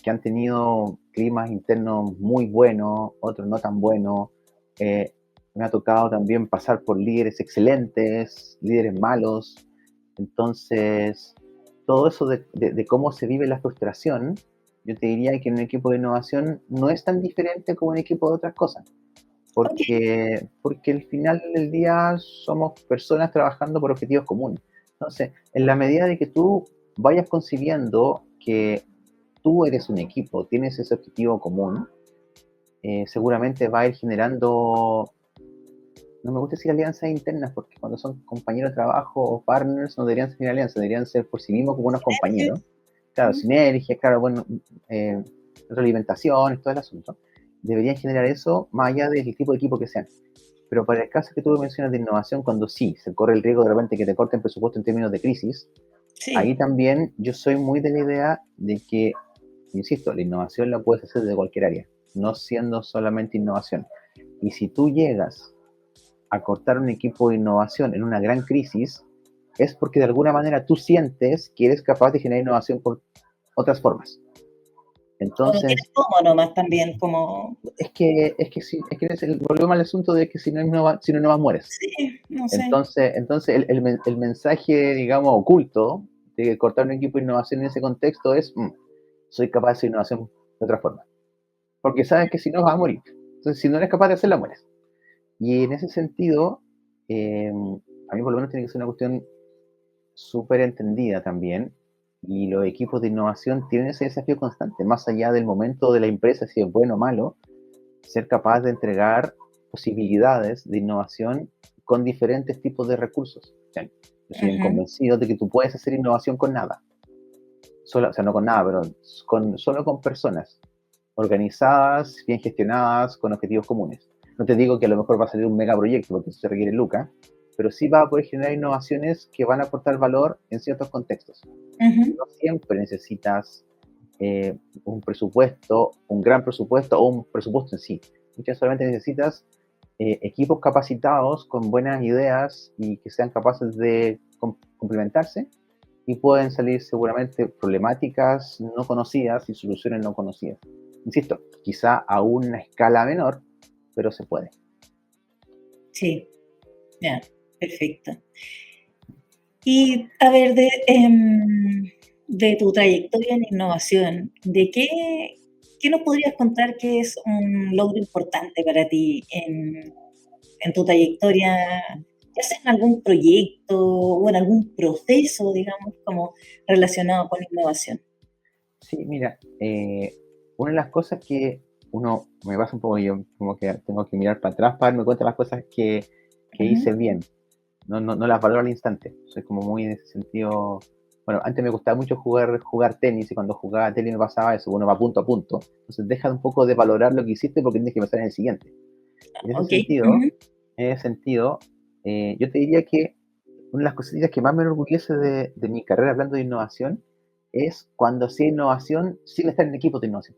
que han tenido climas internos muy buenos, otros no tan buenos. Eh, Me ha tocado también pasar por líderes excelentes, líderes malos. Entonces, todo eso de cómo se vive la frustración, yo te diría que en un equipo de innovación no es tan diferente como un equipo de otras cosas, Ok, porque al final del día somos personas trabajando por objetivos comunes. Entonces, en la medida de que tú vayas concibiendo que tú eres un equipo, tienes ese objetivo común, seguramente va a ir generando, no me gusta decir alianzas internas, porque cuando son compañeros de trabajo o partners no deberían ser alianzas, deberían ser por sí mismos como unos compañeros. Claro, sinergia, claro, bueno, retroalimentación, todo el asunto. Deberían generar eso más allá del tipo de equipo que sean. Pero para el caso que tú mencionas de innovación, cuando sí se corre el riesgo de repente que te corten presupuesto en términos de crisis, ahí sí, también yo soy muy de la idea de que, insisto, la innovación la puedes hacer de cualquier área, no siendo solamente innovación. Y si tú llegas a cortar un equipo de innovación en una gran crisis, es porque de alguna manera tú sientes que eres capaz de generar innovación por otras formas. o no tienes Entonces, cómo nomás también, como, volvemos al asunto de que si no innovas mueres. sí, no sé. Entonces el mensaje, digamos, oculto de cortar un equipo de innovación en ese contexto es, soy capaz de hacer innovación de otra forma. Porque sabes que si no vas a morir. Entonces, si no eres capaz de hacerla, mueres. Y en ese sentido, a mí por lo menos tiene que ser una cuestión súper entendida también. Y los equipos de innovación tienen ese desafío constante, más allá del momento de la empresa, si es bueno o malo, ser capaz de entregar posibilidades de innovación con diferentes tipos de recursos. O sea, yo soy convencido de que tú puedes hacer innovación con nada. O sea, no con nada, pero solo con personas organizadas, bien gestionadas, con objetivos comunes. No te digo que a lo mejor va a salir un megaproyecto, porque eso se requiere lucas, pero sí va a poder generar innovaciones que van a aportar valor en ciertos contextos. Ujú. No siempre necesitas un presupuesto, un gran presupuesto o un presupuesto en sí. Muchas solamente necesitas equipos capacitados con buenas ideas y que sean capaces de complementarse y pueden salir seguramente problemáticas no conocidas y soluciones no conocidas. Insisto, quizá a una escala menor, pero se puede. Sí, ya, perfecto. Y a ver, de tu trayectoria en innovación, ¿qué nos podrías contar que es un logro importante para ti en tu trayectoria, ya sea en algún proyecto o en algún proceso, digamos, como relacionado con innovación? Sí, mira, una de las cosas que uno me pasa un poco, yo como que tengo que mirar para atrás para darme cuenta de las cosas que Ujú, hice bien. No las valoro al instante. Soy como muy en ese sentido. Bueno, antes me gustaba mucho jugar tenis y cuando jugaba tenis me pasaba eso, uno va punto a punto. Entonces deja un poco de valorar lo que hiciste porque tienes que pensar en el siguiente. En ese ok. sentido, Ujú. en ese sentido, yo te diría que una de las cositas que más me enorgullece de mi carrera hablando de innovación es cuando hacía innovación sin estar en equipos de innovación.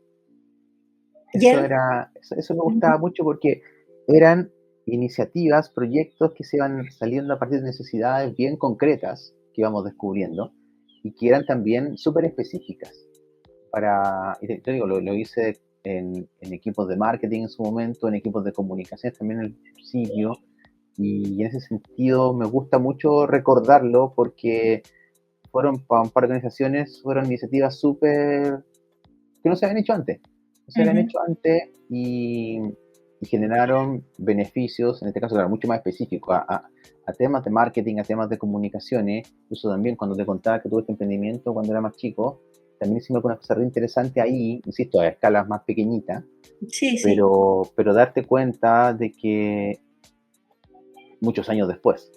¿Ya? Eso me Ujú, gustaba mucho porque eran iniciativas, proyectos que se iban saliendo a partir de necesidades bien concretas que íbamos descubriendo y que eran también súper específicas. Y te digo, lo hice en equipos de marketing en su momento, en equipos de comunicaciones también al principio, y en ese sentido me gusta mucho recordarlo porque fueron para un par de organizaciones, fueron iniciativas súper que no se habían hecho antes. No se habían ujú. hecho antes y generaron beneficios, en este caso era mucho más específico, a temas de marketing, a temas de comunicaciones. Incluso también cuando te contaba que tuve este emprendimiento cuando era más chico, también hicimos algunas cosas re interesantes ahí, insisto, a escalas más pequeñitas, Sí, sí. pero darte cuenta de que muchos años después,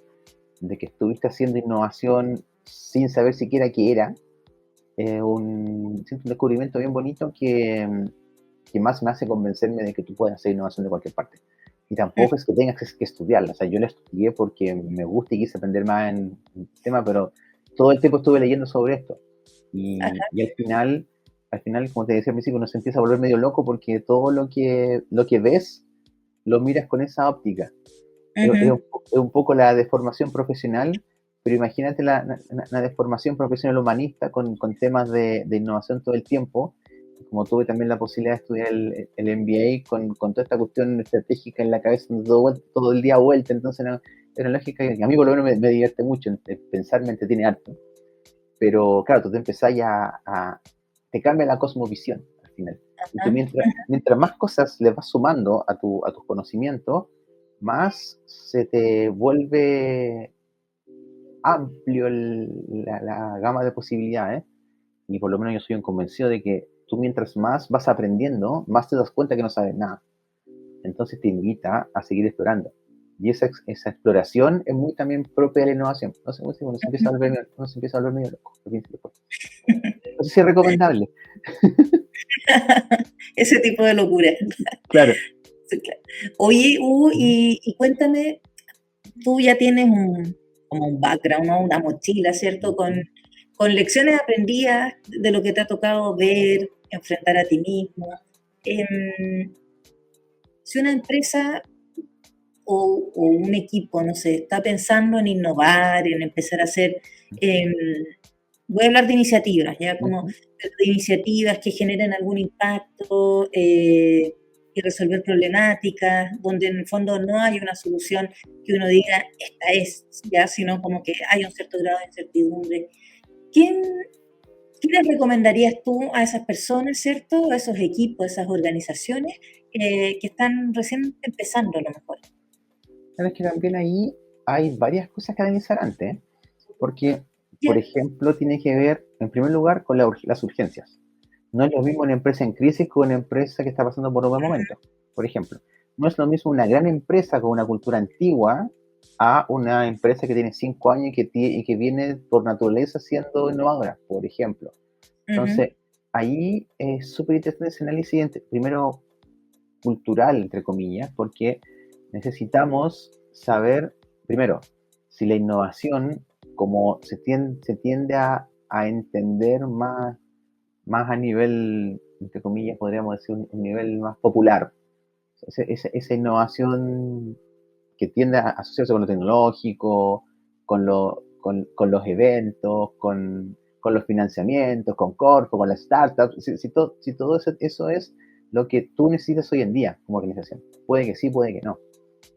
de que estuviste haciendo innovación sin saber siquiera qué era, siento un descubrimiento bien bonito que más me hace convencerme de que tú puedes hacer innovación de cualquier parte. Y Mm, tampoco es que tengas que estudiarla. O sea, yo la estudié porque me gusta y quise aprender más en el tema, pero todo el tiempo estuve leyendo sobre esto. ajá. Y al final, como te decía al principio, uno se empieza a volver medio loco porque todo lo que ves lo miras con esa óptica. Ujú. Es un poco la deformación profesional, pero imagínate la deformación profesional humanista con temas de innovación todo el tiempo. Como tuve también la posibilidad de estudiar el MBA con toda esta cuestión estratégica en la cabeza todo el día vuelta, entonces era una lógica que a mí por lo menos me divierte mucho, pensar me entretiene harto, pero claro, tú te empezás te cambia la cosmovisión al final. Y tú Ajá. mientras más cosas le vas sumando a tus conocimientos, más se te vuelve amplio la gama de posibilidades. Y por lo menos yo soy un convencido de que tú mientras más vas aprendiendo, más te das cuenta que no sabes nada. Entonces te invita a seguir explorando. Y esa exploración es muy también propia de la innovación. No sé, uno se empieza a volver medio loco. No sé si es recomendable. Ese tipo de locura. Claro. Sí, claro. Oye, Hugo, y cuéntame, tú ya tienes como un background, ¿no? Una mochila, ¿cierto? Con lecciones aprendidas de lo que te ha tocado ver, enfrentar a ti mismo. Em, si una empresa o un equipo, no sé, está pensando en innovar, en empezar a hacer, em, voy a hablar de iniciativas, ya como Ujú. de iniciativas que generen algún impacto y resolver problemáticas, donde en el fondo no hay una solución que uno diga, esta es, ya, sino como que hay un cierto grado de incertidumbre. ¿Quién, ¿Qué les recomendarías tú a esas personas, cierto? A esos equipos, a esas organizaciones que están recién empezando a lo mejor? Sabes que también ahí hay varias cosas que analizar antes, ¿eh? Porque, por Ya. ejemplo, tiene que ver, en primer lugar, con las urgencias. No es lo mismo una empresa en crisis que una empresa que está pasando por un buen momento. Por ejemplo, no es lo mismo una gran empresa con una cultura antigua a una empresa que tiene 5 años y que viene por naturaleza siendo innovadora, por ejemplo. Ujú. Entonces, ahí es súper interesante ese análisis, primero cultural, entre comillas, porque necesitamos saber, primero, si la innovación, como se tiende a entender más a nivel, entre comillas, podríamos decir, un nivel más popular, esa innovación que tiende a asociarse con lo tecnológico, con los eventos, con los financiamientos, con Corfo, con las startups, si todo eso es lo que tú necesitas hoy en día como organización. Puede que sí, puede que no.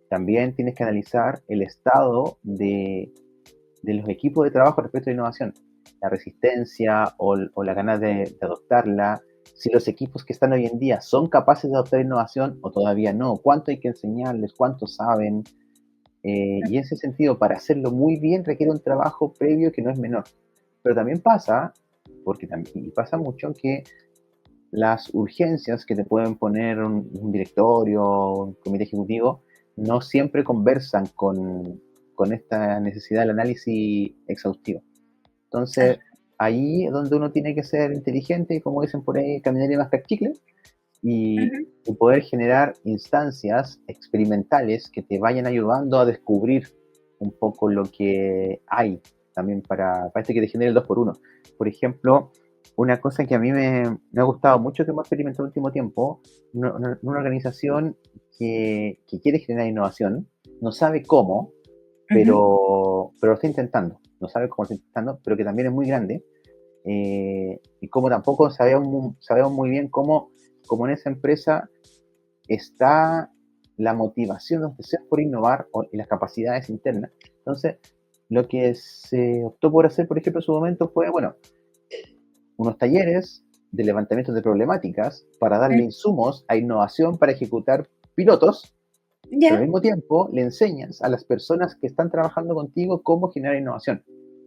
También tienes que analizar el estado de los equipos de trabajo respecto a la innovación, la resistencia o la ganas de adoptarla, si los equipos que están hoy en día son capaces de adoptar innovación o todavía no, cuánto hay que enseñarles, cuánto saben, y en ese sentido, para hacerlo muy bien requiere un trabajo previo que no es menor. Pero también pasa, porque también pasa mucho, que las urgencias que te pueden poner un directorio, un comité ejecutivo, no siempre conversan con esta necesidad del análisis exhaustivo. Ah, Entonces, ahí es donde uno tiene que ser inteligente y, como dicen por ahí, caminar y mascar chicle, y, Ujú. y poder generar instancias experimentales que te vayan ayudando a descubrir un poco lo que hay también para este que te genere el 2 por 1. Por ejemplo, una cosa que a mí me ha gustado mucho que hemos experimentado en el último tiempo, una organización que quiere generar innovación, no sabe cómo, Ujú. pero lo está intentando, no sabe cómo lo está intentando, pero que también es muy grande, y como tampoco sabemos muy bien cómo en esa empresa está la motivación, los deseos por innovar y las capacidades internas. Entonces, lo que se optó por hacer, por ejemplo, en su momento fue, bueno, unos talleres de levantamiento de problemáticas para darle Mm. insumos a innovación para ejecutar pilotos, pero Ya, al mismo tiempo le enseñas a las personas que están trabajando contigo cómo generar innovación.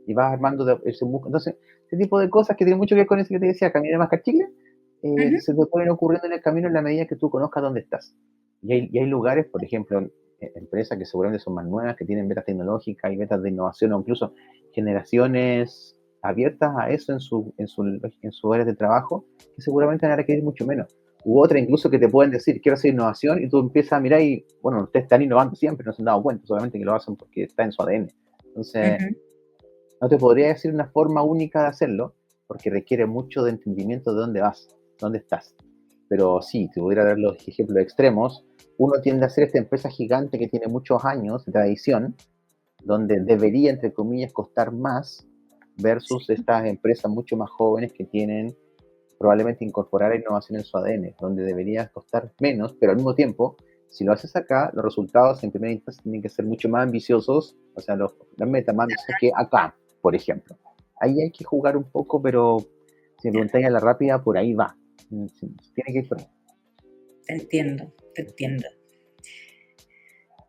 Y vas armando ese busco. Entonces, ese tipo de cosas que tienen mucho que ver con eso que te decía, caminar más cachicle, ujú, se te pueden ocurriendo en el camino en la medida que tú conozcas dónde estás. Y hay lugares, por ejemplo, empresas que seguramente son más nuevas, que tienen metas tecnológicas y metas de innovación, o incluso generaciones abiertas a eso en su área de trabajo, que seguramente van a requerir mucho menos. U otra incluso que te pueden decir, quiero hacer innovación, y tú empiezas a mirar y, bueno, ustedes están innovando siempre, no se han dado cuenta, solamente que lo hacen porque está en su ADN. Entonces, ujú. no te podría decir una forma única de hacerlo, porque requiere mucho de entendimiento de dónde vas, dónde estás. Pero sí, te pudiera dar los ejemplos extremos. Uno tiende a ser esta empresa gigante que tiene muchos años de tradición, donde debería, entre comillas, costar más, versus sí. estas empresas mucho más jóvenes que tienen probablemente incorporar innovación en su ADN, donde debería costar menos, pero al mismo tiempo, si lo haces acá, los resultados en primera instancia tienen que ser mucho más ambiciosos, o sea, las metas más ambiciosas que acá, por ejemplo. Ahí hay que jugar un poco, pero si me preguntáis a la rápida, por ahí va. Tiene que ir por ahí. Te entiendo, te entiendo.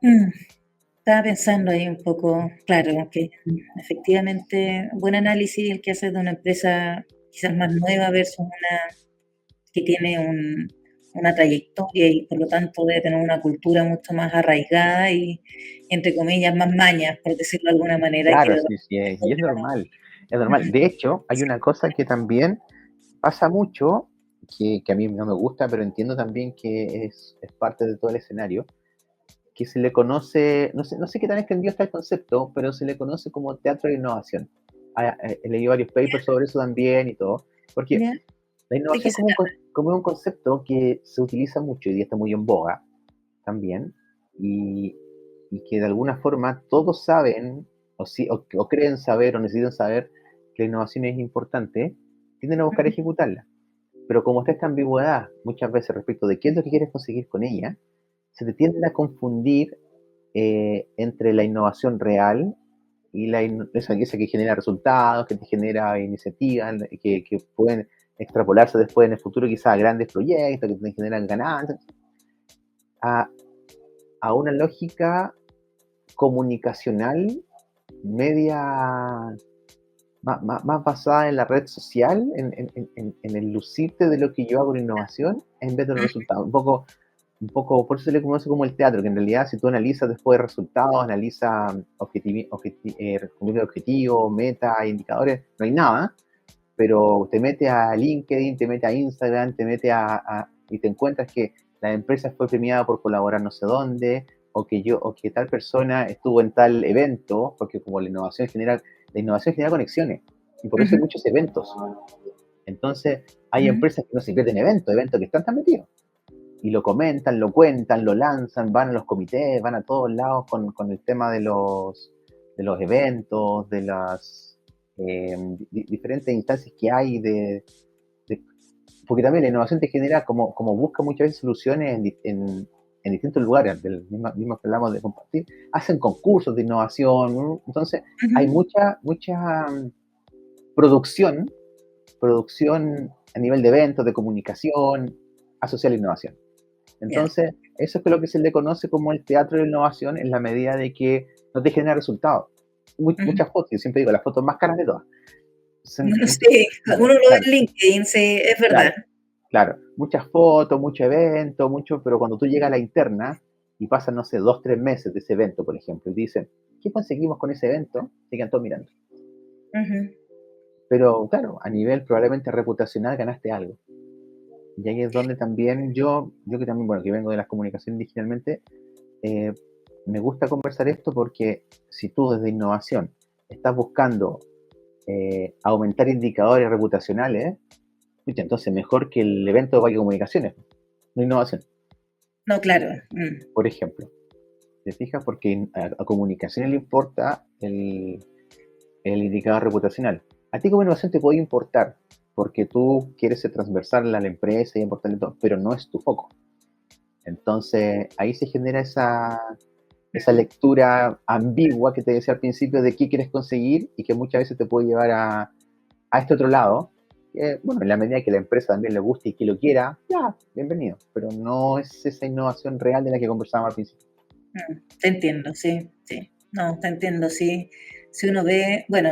Mm, Estaba pensando ahí un poco, claro, que efectivamente buen análisis el que haces de una empresa quizás más nueva versus una que tiene una trayectoria y por lo tanto debe tener una cultura mucho más arraigada y, entre comillas, más mañas, por decirlo de alguna manera, que Claro, de sí, sí, y es otra. normal, es normal. De hecho, hay una cosa que también pasa mucho, que a mí no me gusta, pero entiendo también que es parte de todo el escenario, que se le conoce, no sé qué tan extendido está el concepto, pero se le conoce como teatro de innovación. He leído varios papers sobre eso también y todo, porque ¿Ya? la ¿De qué innovación se como es un concepto que se utiliza mucho y está muy en boga también, y, y que de alguna forma todos saben, o creen saber, o necesitan saber que la innovación es importante, tienden a buscar trata? ejecutarla. Pero como está esta ambigüedad muchas veces respecto de qué es lo que quieres conseguir con ella, se te tiende a confundir entre la innovación real y esa que genera resultados, que te genera iniciativas, que pueden extrapolarse después en el futuro quizás a grandes proyectos, que te generan ganancias, a, a una lógica comunicacional media más basada en la red social, en el lucirte de lo que yo hago en innovación, en vez de los resultados. Un poco, por eso se le conoce como el teatro, que en realidad si tú analizas después resultados, analizas cumplimiento de objetivos, metas, indicadores, no hay nada, pero te metes a LinkedIn, te metes a Instagram, y te encuentras que la empresa fue premiada por colaborar no sé dónde, o que tal persona estuvo en tal evento, porque como la innovación genera conexiones, y por eso hay Ujú, muchos eventos. Entonces, hay ujú. empresas que no se pierden eventos que están tan metidos. Y lo comentan, lo cuentan, lo lanzan, van a los comités, van a todos lados con el tema de los eventos, de las diferentes instancias que hay de, porque también la innovación te genera, como busca muchas veces soluciones en distintos lugares, del mismo que hablamos de compartir, hacen concursos de innovación, ¿no? Entonces hay Ujú. mucha producción, producción a nivel de eventos, de comunicación, asociada a la innovación. Ya. Entonces, eso es lo que se le conoce como el teatro de la innovación en la medida de que no te genera resultados. Ujú. Muchas fotos, yo siempre digo, las fotos más caras de todas. Sí, Claro, uno lo ve claro, en LinkedIn, sí, es verdad. claro, claro. Muchas fotos, mucho evento, pero cuando tú llegas a la interna y pasan, no sé, 2, 3 meses de ese evento, por ejemplo, y dicen, ¿qué conseguimos con ese evento? Se quedan todos mirando. Ujú. Pero claro, a nivel probablemente reputacional ganaste algo. Y ahí es donde también yo que también, bueno, que vengo de las comunicaciones digitalmente, eh, me gusta conversar esto porque si tú desde innovación estás buscando aumentar indicadores reputacionales, entonces mejor que el evento vaya comunicaciones, no innovación, No, claro. Mm. por ejemplo. ¿Te fijas? Porque a comunicaciones le importa el indicador reputacional. A ti como innovación te puede importar, porque tú quieres ser transversal a la empresa y importarle todo, pero no es tu foco. Entonces ahí se genera esa lectura ambigua que te decía al principio de qué quieres conseguir y que muchas veces te puede llevar a este otro lado. Bueno, en la medida que la empresa también le guste y que lo quiera, ya, bienvenido. Pero no es esa innovación real de la que conversábamos al principio. Te entiendo, sí, sí. No, te entiendo, sí. Si uno ve, bueno,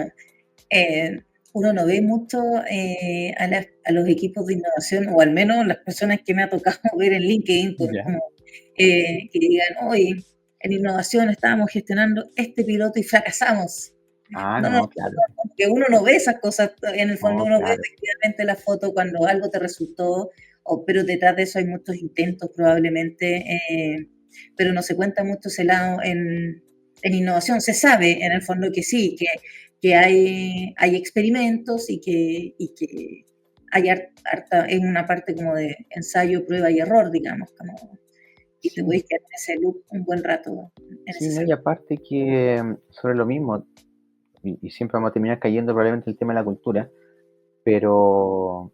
eh, uno no ve mucho a los equipos de innovación, o al menos las personas que me ha tocado ver en LinkedIn, pues, Ya. como que digan, hoy en innovación estábamos gestionando este piloto y fracasamos. Ah, No, no, no, claro. que uno no ve esas cosas, en el fondo No, uno ve claro. efectivamente la foto cuando algo te resultó, pero detrás de eso hay muchos intentos probablemente, pero no se cuenta mucho ese lado en innovación. Se sabe en el fondo que sí, que hay experimentos y que hay harta, es una parte como de ensayo, prueba y error, digamos, como, y te Sí, podéis quedar en ese loop un buen rato en sí, ese no, y sentido. aparte que sobre lo mismo, y siempre vamos a terminar cayendo probablemente el tema de la cultura, pero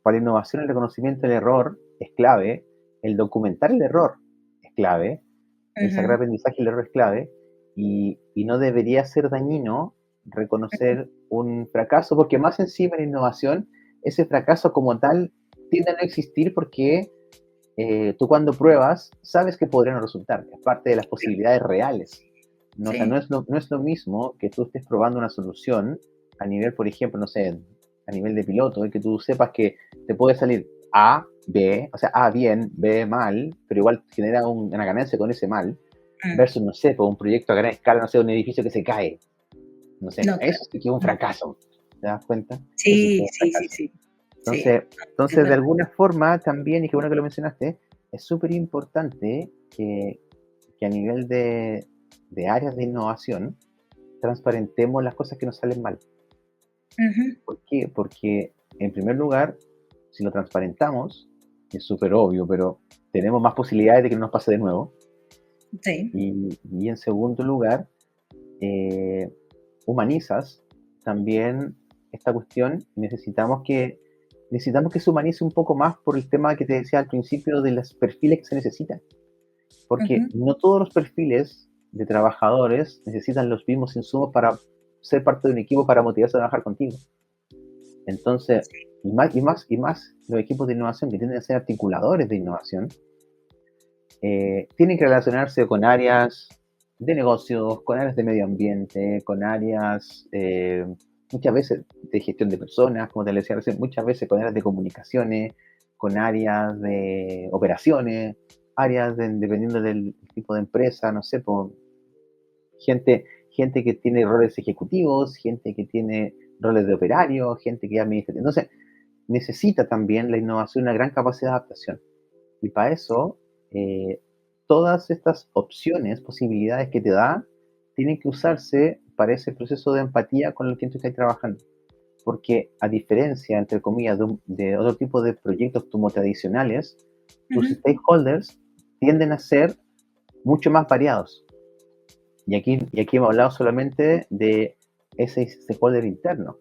para la innovación el reconocimiento del error es clave, el documentar el error es clave, el sacar Ujú. aprendizaje del error es clave, y no debería ser dañino reconocer un fracaso, porque más encima en innovación, ese fracaso como tal tiende a no existir porque tú cuando pruebas sabes que podría no resultar, es parte de las posibilidades reales. No, o sea, Sí. no es lo mismo que tú estés probando una solución a nivel, por ejemplo, no sé, a nivel de piloto, y que tú sepas que te puede salir A, B, o sea, A bien, B mal, pero igual genera una ganancia con ese mal, Mm. versus, no sé, por un proyecto a gran escala, no sé, un edificio que se cae, no sé, No, claro. eso sí que es un Mm. fracaso, ¿te das cuenta? Eso sí que Sí, es un sí, sí, fracaso. sí. Sí, Entonces, es entonces de verdad. alguna forma también, y qué bueno que lo mencionaste, es súper importante que a nivel de áreas de innovación transparentemos las cosas que nos salen mal. Ujú. ¿Por qué? Porque en primer lugar, si lo transparentamos, es súper obvio, pero tenemos más posibilidades de que no nos pase de nuevo. Sí. Y en segundo lugar, eh, humanizas también esta cuestión. Necesitamos que se humanice un poco más por el tema que te decía al principio de los perfiles que se necesitan. Porque Ujú. no todos los perfiles de trabajadores necesitan los mismos insumos para ser parte de un equipo para motivarse a trabajar contigo. Entonces, y más los equipos de innovación que tienden a ser articuladores de innovación, tienen que relacionarse con áreas de negocios, con áreas de medio ambiente, con áreas muchas veces de gestión de personas, como te decía recién, muchas veces con áreas de comunicaciones, con áreas de operaciones, dependiendo del tipo de empresa, no sé, por gente que tiene roles ejecutivos, gente que tiene roles de operario, gente que administra. Entonces, necesita también la innovación una gran capacidad de adaptación. Y para eso, eh, todas estas opciones, posibilidades que te da, tienen que usarse para ese proceso de empatía con el que tú estás trabajando. Porque a diferencia, entre comillas, de otro tipo de proyectos como tradicionales, tus stakeholders tienden a ser mucho más variados. Y aquí hemos hablado solamente de ese stakeholder interno.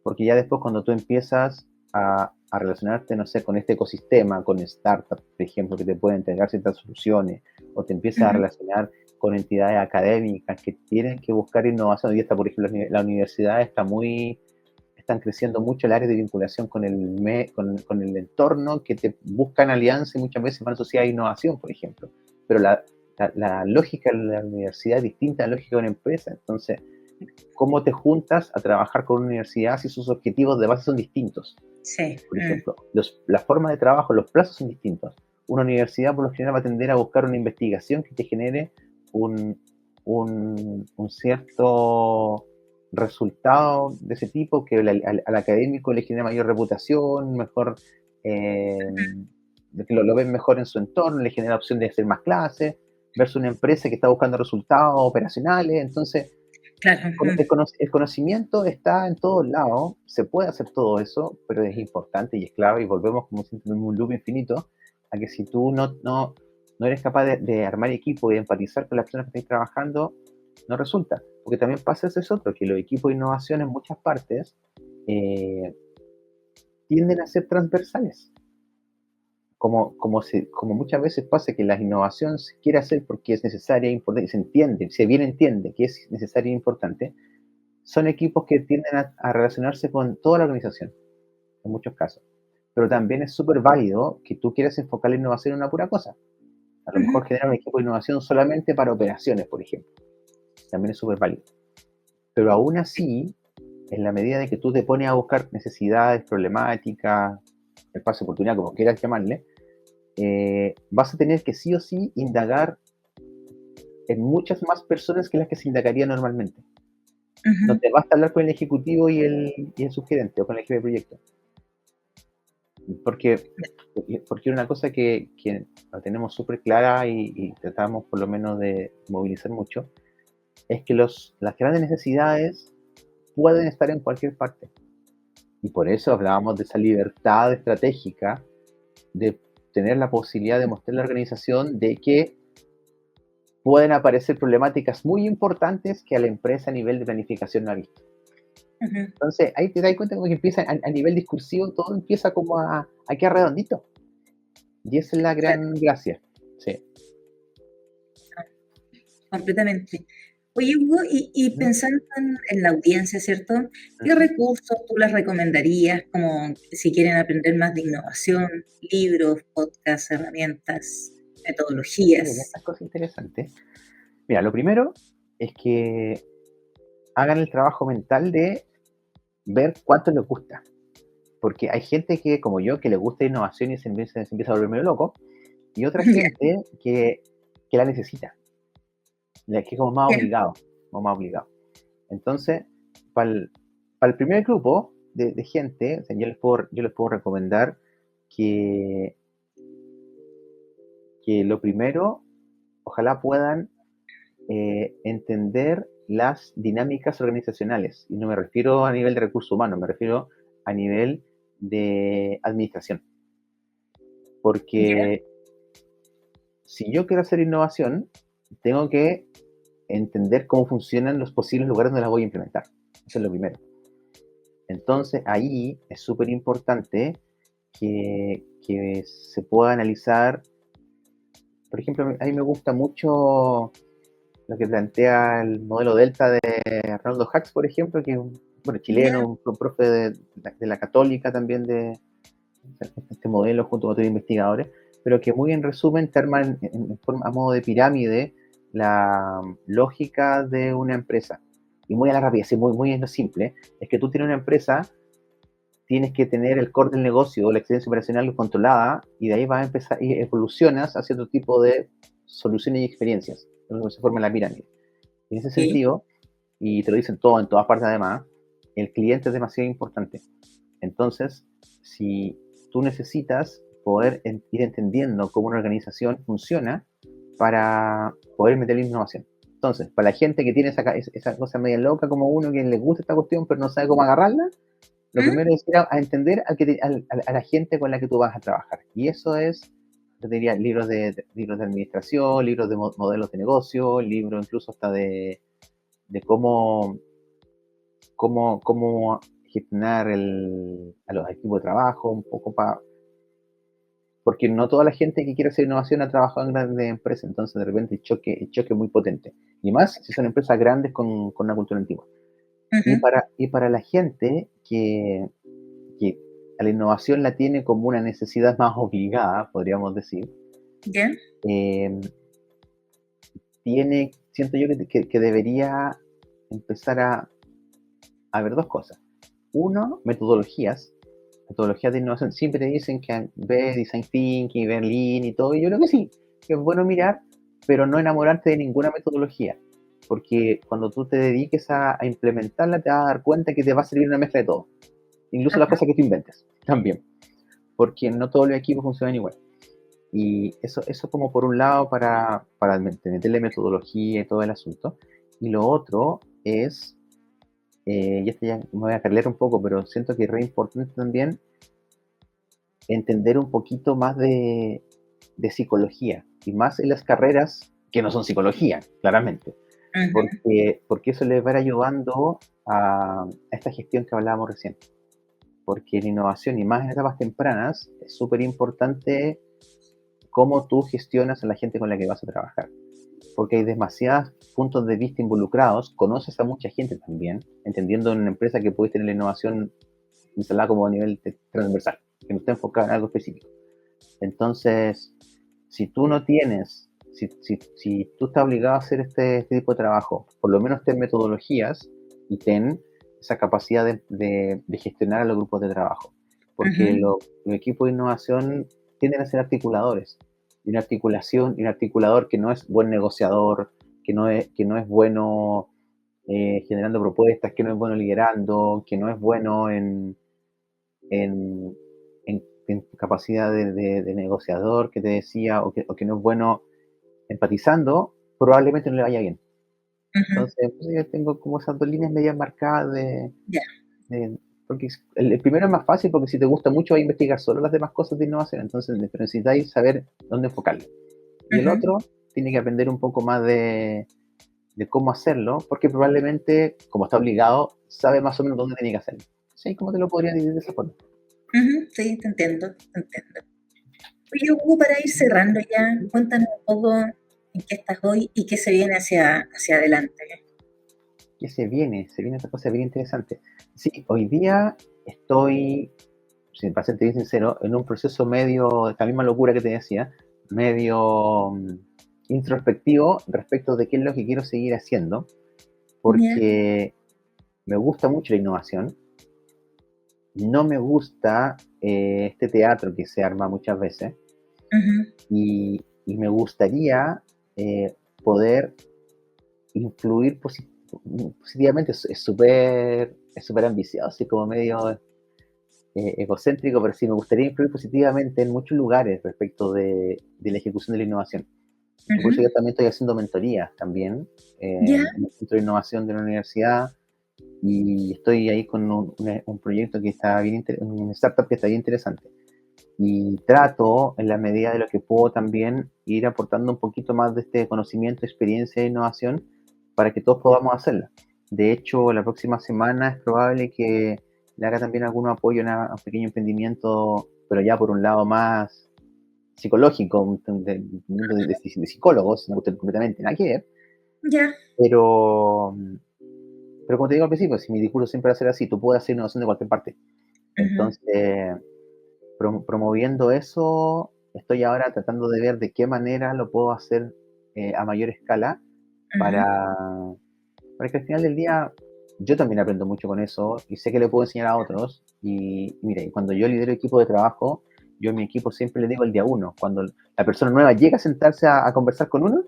Porque ya después cuando tú empiezas a relacionarte, no sé, con este ecosistema, con startups, por ejemplo, que te pueden entregar ciertas soluciones, o te empiezas a relacionar con entidades académicas que tienen que buscar innovación. Hoy día, por ejemplo, la universidad están creciendo mucho el área de vinculación con el entorno, que te buscan alianza y muchas veces van asociadas a innovación, por ejemplo. Pero la lógica de la universidad es distinta a la lógica de una empresa. Entonces, ¿cómo te juntas a trabajar con una universidad si sus objetivos de base son distintos? Sí. Por ejemplo, la forma de trabajo, los plazos son distintos. Una universidad por lo general va a tender a buscar una investigación que te genere un cierto resultado de ese tipo, que al académico le genera mayor reputación, mejor, que lo ven mejor en su entorno, le genera opción de hacer más clases, versus una empresa que está buscando resultados operacionales. Entonces, Claro. el conocimiento está en todos lados, se puede hacer todo eso, pero es importante y es clave, y volvemos como siempre en un loop infinito, a que si tú no eres capaz de armar equipo y de empatizar con las personas que estás trabajando, no resulta. Porque también pasa eso otro, que los equipos de innovación en muchas partes tienden a ser transversales. Como muchas veces pasa que la innovación se quiere hacer porque es necesaria e importante, y se bien entiende que es necesaria e importante, son equipos que tienden a relacionarse con toda la organización, en muchos casos. Pero también es súper válido que tú quieras enfocar la innovación en una pura cosa. A lo mejor generar un equipo de innovación solamente para operaciones, por ejemplo. También es súper válido. Pero aún así, en la medida de que tú te pones a buscar necesidades, problemáticas, espacio de oportunidad, como quieras llamarle, vas a tener que sí o sí indagar en muchas más personas que las que se indagaría normalmente. No te basta hablar con el ejecutivo y el subgerente o con el jefe de proyecto. Porque una cosa que la tenemos súper clara y tratamos por lo menos de movilizar mucho, es que las grandes necesidades pueden estar en cualquier parte. Y por eso hablábamos de esa libertad estratégica, de tener la posibilidad de mostrar a la organización de que pueden aparecer problemáticas muy importantes que a la empresa a nivel de planificación no ha visto. Entonces, ahí te das cuenta como que empieza a nivel discursivo, todo empieza como a quedar redondito. Y esa es la gran gracia. Sí. Completamente. Oye, Hugo, y pensando en la audiencia, ¿cierto? ¿Qué recursos tú les recomendarías, como si quieren aprender más de innovación, libros, podcasts, herramientas, metodologías? Estas cosas interesantes. Mira, lo primero es que hagan el trabajo mental de ver cuánto les gusta. Porque hay gente que, como yo, que le gusta innovación y se empieza a volver medio loco, y otra gente que la necesita, que es como más obligado. Entonces, para el primer grupo de gente, o sea, yo les puedo recomendar que lo primero, ojalá puedan entender las dinámicas organizacionales. Y no me refiero a nivel de recursos humanos, me refiero a nivel de administración. Porque si yo quiero hacer innovación, tengo que entender cómo funcionan los posibles lugares donde las voy a implementar. Eso es lo primero. Entonces, ahí es súper importante que se pueda analizar. Por ejemplo, a mí me gusta mucho lo que plantea el modelo Delta de Arnoldo Hacks, por ejemplo, que es un chileno, un profe de la Católica también, de este modelo junto con otros investigadores, pero que muy en resumen te arma en forma, a modo de pirámide, la lógica de una empresa. Y muy a la rápida, muy en lo simple, es que tú tienes una empresa, tienes que tener el core del negocio, la excelencia operacional controlada, y de ahí vas a empezar y evolucionas hacia otro tipo de soluciones y experiencias. Entonces se forma la pirámide. En ese sentido, y te lo dicen todo en todas partes además, el cliente es demasiado importante. Entonces, si tú necesitas poder ir entendiendo cómo una organización funciona, para poder meter la innovación. Entonces, para la gente que tiene esa cosa media loca como uno, que le gusta esta cuestión pero no sabe cómo agarrarla, lo primero es ir a entender a la gente con la que tú vas a trabajar. Y eso es, yo diría, libros de administración, libros de modelos de negocio, libros incluso hasta de cómo gestionar a los equipos de trabajo, un poco porque no toda la gente que quiere hacer innovación ha trabajado en grandes empresas, entonces de repente el choque es muy potente. Y más si son empresas grandes con una cultura antigua. Y para la gente que a la innovación la tiene como una necesidad más obligada, podríamos decir, siento yo que debería empezar a ver dos cosas. Uno, metodologías de innovación. Siempre te dicen que ve Design Thinking, ve Lean y todo, y yo creo que sí, que es bueno mirar, pero no enamorarte de ninguna metodología, porque cuando tú te dediques a implementarla te vas a dar cuenta que te va a salir una mezcla de todo, incluso las cosas que tú inventes, también, porque no todos los equipos funcionan igual. Y eso como por un lado para meterle metodología y todo el asunto. Y lo otro es, y esto ya me voy a cargar un poco, pero siento que es re importante también entender un poquito más de psicología, y más en las carreras que no son psicología, claramente. Porque eso les va a ir ayudando a esta gestión que hablábamos recién. Porque en innovación y más en etapas tempranas es súper importante cómo tú gestionas a la gente con la que vas a trabajar. Porque hay demasiados puntos de vista involucrados, conoces a mucha gente también, entendiendo en una empresa que puedes tener la innovación instalada como a nivel transversal, que no está enfocada en algo específico. Entonces, si tú no tienes, si tú estás obligado a hacer este tipo de trabajo, por lo menos ten metodologías y ten esa capacidad de gestionar a los grupos de trabajo. Porque los equipos de innovación tienden a ser articuladores. Y un articulador que no es buen negociador, que no es bueno generando propuestas, que no es bueno liderando, que no es bueno en capacidad de negociador, que te decía, o que no es bueno empatizando, probablemente no le vaya bien. Entonces, pues, yo tengo como esas dos líneas medias marcadas porque el primero es más fácil, porque si te gusta mucho vas a investigar solo las demás cosas de innovación, entonces necesitáis saber dónde enfocarlo. Y el otro tiene que aprender un poco más de cómo hacerlo, porque probablemente, como está obligado, sabe más o menos dónde tiene que hacerlo. ¿Sí? ¿Cómo te lo podría decir de esa forma? Sí, te entiendo. Oye, Hugo, para ir cerrando ya, cuéntanos un poco en qué estás hoy y qué se viene hacia adelante. ¿Qué se viene? Se viene otra cosa bien interesante. Sí, hoy día estoy, para serte bien sincero, en un proceso medio, esta misma locura que te decía, medio introspectivo respecto de qué es lo que quiero seguir haciendo, porque me gusta mucho la innovación. No me gusta este teatro que se arma muchas veces, y me gustaría poder influir positivamente. Es súper ambicioso y como medio egocéntrico, pero sí me gustaría influir positivamente en muchos lugares respecto de la ejecución de la innovación. Por eso yo también estoy haciendo mentorías también en el Centro de Innovación de la universidad, y estoy ahí con un proyecto que está bien una startup que está bien interesante, y trato en la medida de lo que puedo también ir aportando un poquito más de este conocimiento, experiencia e innovación para que todos podamos hacerla. De hecho, la próxima semana es probable que le haga también algún apoyo a un pequeño emprendimiento, pero ya por un lado más psicológico, de psicólogos, no completamente nada que ver. Pero como te digo al principio, si mi discurso siempre va a ser así, tú puedes hacer innovación de cualquier parte. Entonces, promoviendo eso, estoy ahora tratando de ver de qué manera lo puedo hacer a mayor escala para que al final del día yo también aprendo mucho con eso y sé que le puedo enseñar a otros. Y mira, cuando yo lidero equipo de trabajo, yo a mi equipo siempre le digo el día uno, cuando la persona nueva llega a sentarse a conversar con uno,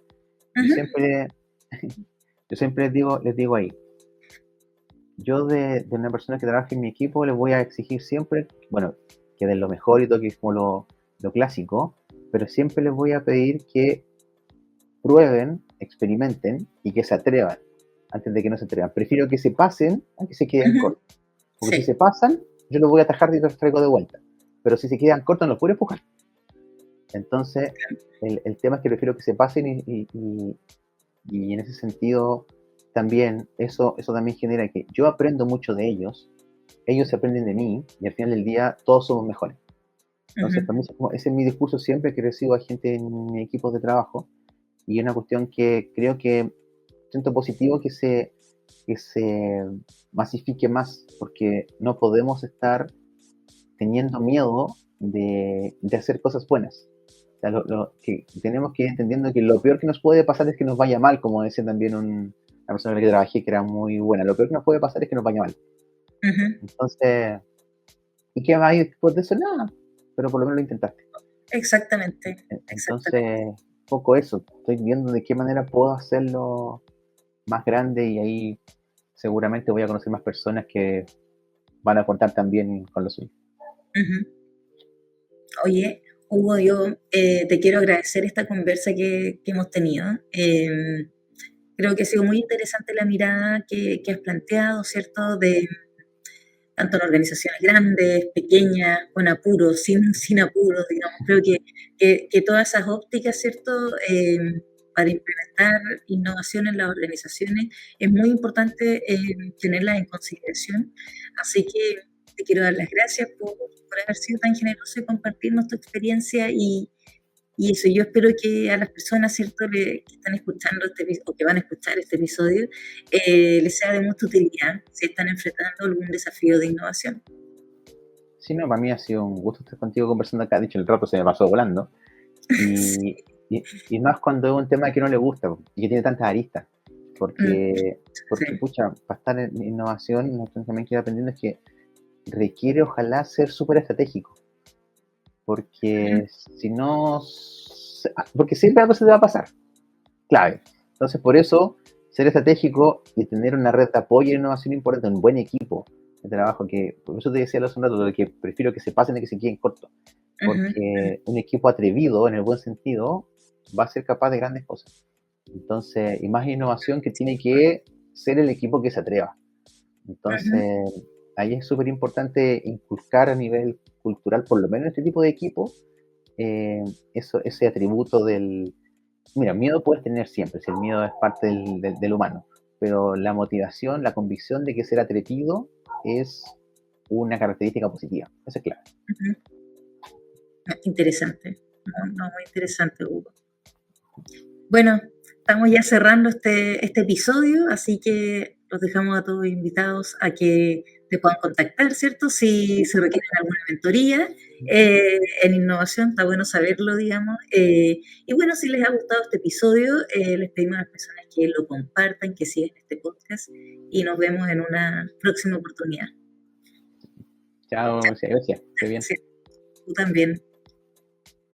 yo siempre les digo ahí, yo de una persona que trabaja en mi equipo les voy a exigir siempre, bueno, que den lo mejor y todo, que es como lo clásico, pero siempre les voy a pedir que prueben, experimenten y que se atrevan antes de que no se atrevan. Prefiero que se pasen a que se queden cortos. Porque si Sí. se pasan, yo los voy a atajar y los traigo de vuelta. Pero si se quedan cortos, no los puedo empujar. Entonces, el tema es que prefiero que se pasen y en ese sentido también, eso también genera que yo aprendo mucho de ellos aprenden de mí y al final del día todos somos mejores. Entonces, para mí ese es mi discurso siempre que recibo a gente en mi equipo de trabajo y es una cuestión que creo que siento positivo que se masifique más porque no podemos estar teniendo miedo de hacer cosas buenas. O sea, lo que tenemos que ir entendiendo que lo peor que nos puede pasar es que nos vaya mal, como decía también una persona con la que trabajé que era muy buena. Lo peor que nos puede pasar es que nos vaya mal. Entonces, ¿y qué va a ir después de eso? Nada, pero por lo menos lo intentaste. Exactamente. Entonces, poco eso. Estoy viendo de qué manera puedo hacerlo más grande y ahí seguramente voy a conocer más personas que van a contar también con lo suyo. Oye, Hugo, yo te quiero agradecer esta conversa que hemos tenido. Creo que ha sido muy interesante la mirada que has planteado, ¿cierto? De tanto en organizaciones grandes, pequeñas, con apuros, sin apuros, digamos. Creo que todas esas ópticas, ¿cierto? Para implementar innovación en las organizaciones es muy importante tenerlas en consideración. Así que te quiero dar las gracias por haber sido tan generoso y compartirnos tu experiencia y eso. Yo espero que a las personas, ¿cierto?, que están escuchando o que van a escuchar este episodio, les sea de mucha utilidad si están enfrentando algún desafío de innovación. Sí, no, para mí ha sido un gusto estar contigo conversando acá. De hecho, el rato se me pasó volando. Sí. Y más cuando es un tema que no le gusta y que tiene tantas aristas. Porque Sí. pucha, para estar en innovación, lo que también quiero aprendiendo es que requiere, ojalá, ser súper estratégico. Porque si no, porque siempre algo se te va a pasar. Clave. Entonces, por eso, ser estratégico y tener una red de apoyo e innovación importante, un buen equipo de trabajo, que por eso te decía hace un rato, de que prefiero que se pasen y que se queden cortos. Porque un equipo atrevido, en el buen sentido, va a ser capaz de grandes cosas. Entonces, y más innovación que tiene que ser el equipo que se atreva. Entonces, ahí es súper importante inculcar a nivel cultural, por lo menos en este tipo de equipo, ese atributo del... Mira, miedo puedes tener siempre, si el miedo es parte del humano, pero la motivación, la convicción de que ser atrevido es una característica positiva. Eso es clave. Interesante. No, muy interesante, Hugo. Bueno, estamos ya cerrando este episodio, así que los dejamos a todos invitados a que te puedan contactar, ¿cierto? Si se requieren alguna mentoría en innovación, está bueno saberlo, digamos. Y bueno, si les ha gustado este episodio, les pedimos a las personas que lo compartan, que sigan este podcast y nos vemos en una próxima oportunidad. Chao, gracias. Esté bien. Sí, tú también.